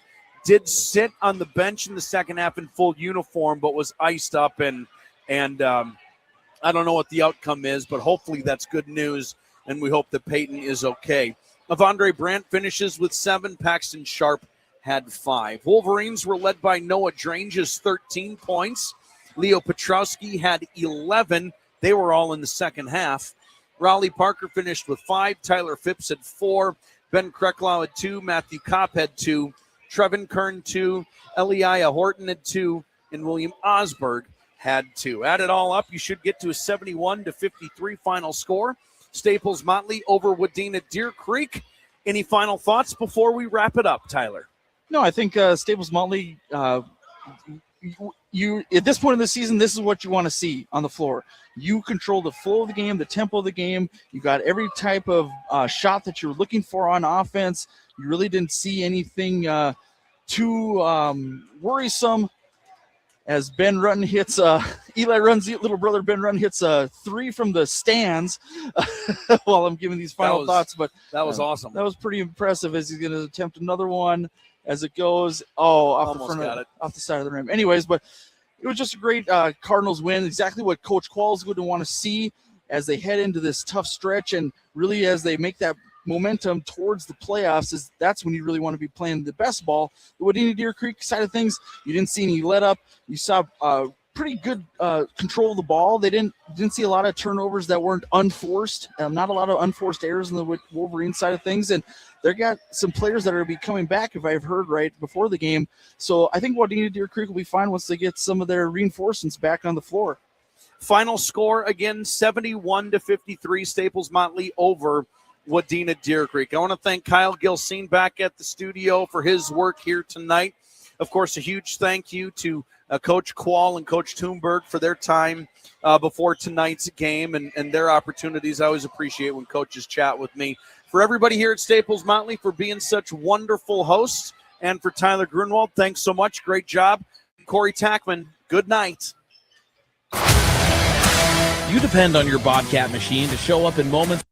did sit on the bench in the second half in full uniform, but was iced up, and I don't know what the outcome is, but hopefully that's good news, and we hope that Peyton is okay. Avondre Brandt finishes with 7. Paxton Sharp had 5. Wolverines were led by Noah Dranges, 13 points. Leo Petrowski had 11. They were all in the second half. Raleigh Parker finished with 5. Tyler Phipps had 4. Ben Krecklau had 2. Matthew Kopp had 2. Trevin Kern, 2. Eliah Horton had 2. And William Osberg had 2. Add it all up, you should get to a 71-53 final score. Staples-Motley over Wadena-Deer Creek. Any final thoughts before we wrap it up, Tyler? No, I think Staples-Motley, you at this point in the season, this is what you want to see on the floor. You control the flow of the game, the tempo of the game. You got every type of shot that you're looking for on offense. You really didn't see anything too worrisome as Ben Rutten hits Eli Run's little brother Ben Rutten hits a 3 from the stands while I'm giving these final thoughts. But that was awesome. That was pretty impressive as he's going to attempt another one as it goes. Off the side of the rim. Anyways, but it was just a great Cardinals win. Exactly what Coach Qualls would want to see as they head into this tough stretch, and really as they make that momentum towards the playoffs. That's when you really want to be playing the best ball. The Wadena-Deer Creek side of things, you didn't see any let up. You saw pretty good control of the ball. They didn't see a lot of turnovers that weren't unforced. Not a lot of unforced errors in the Wolverine side of things, and they got some players that are going to be coming back, if I've heard right, before the game. So I think Wadena-Deer Creek will be fine once they get some of their reinforcements back on the floor. Final score again, 71-53. Staples-Motley over Wadena-Deer Creek. I want to thank Kyle Gilsine back at the studio for his work here tonight. Of course, a huge thank you to Coach Quall and Coach Thunberg for their time before tonight's game and their opportunities. I always appreciate when coaches chat with me. For everybody here at Staples-Motley for being such wonderful hosts, and for Tyler Grunwald, thanks so much. Great job. Corey Tackman, good night. You depend on your Bobcat machine to show up in moments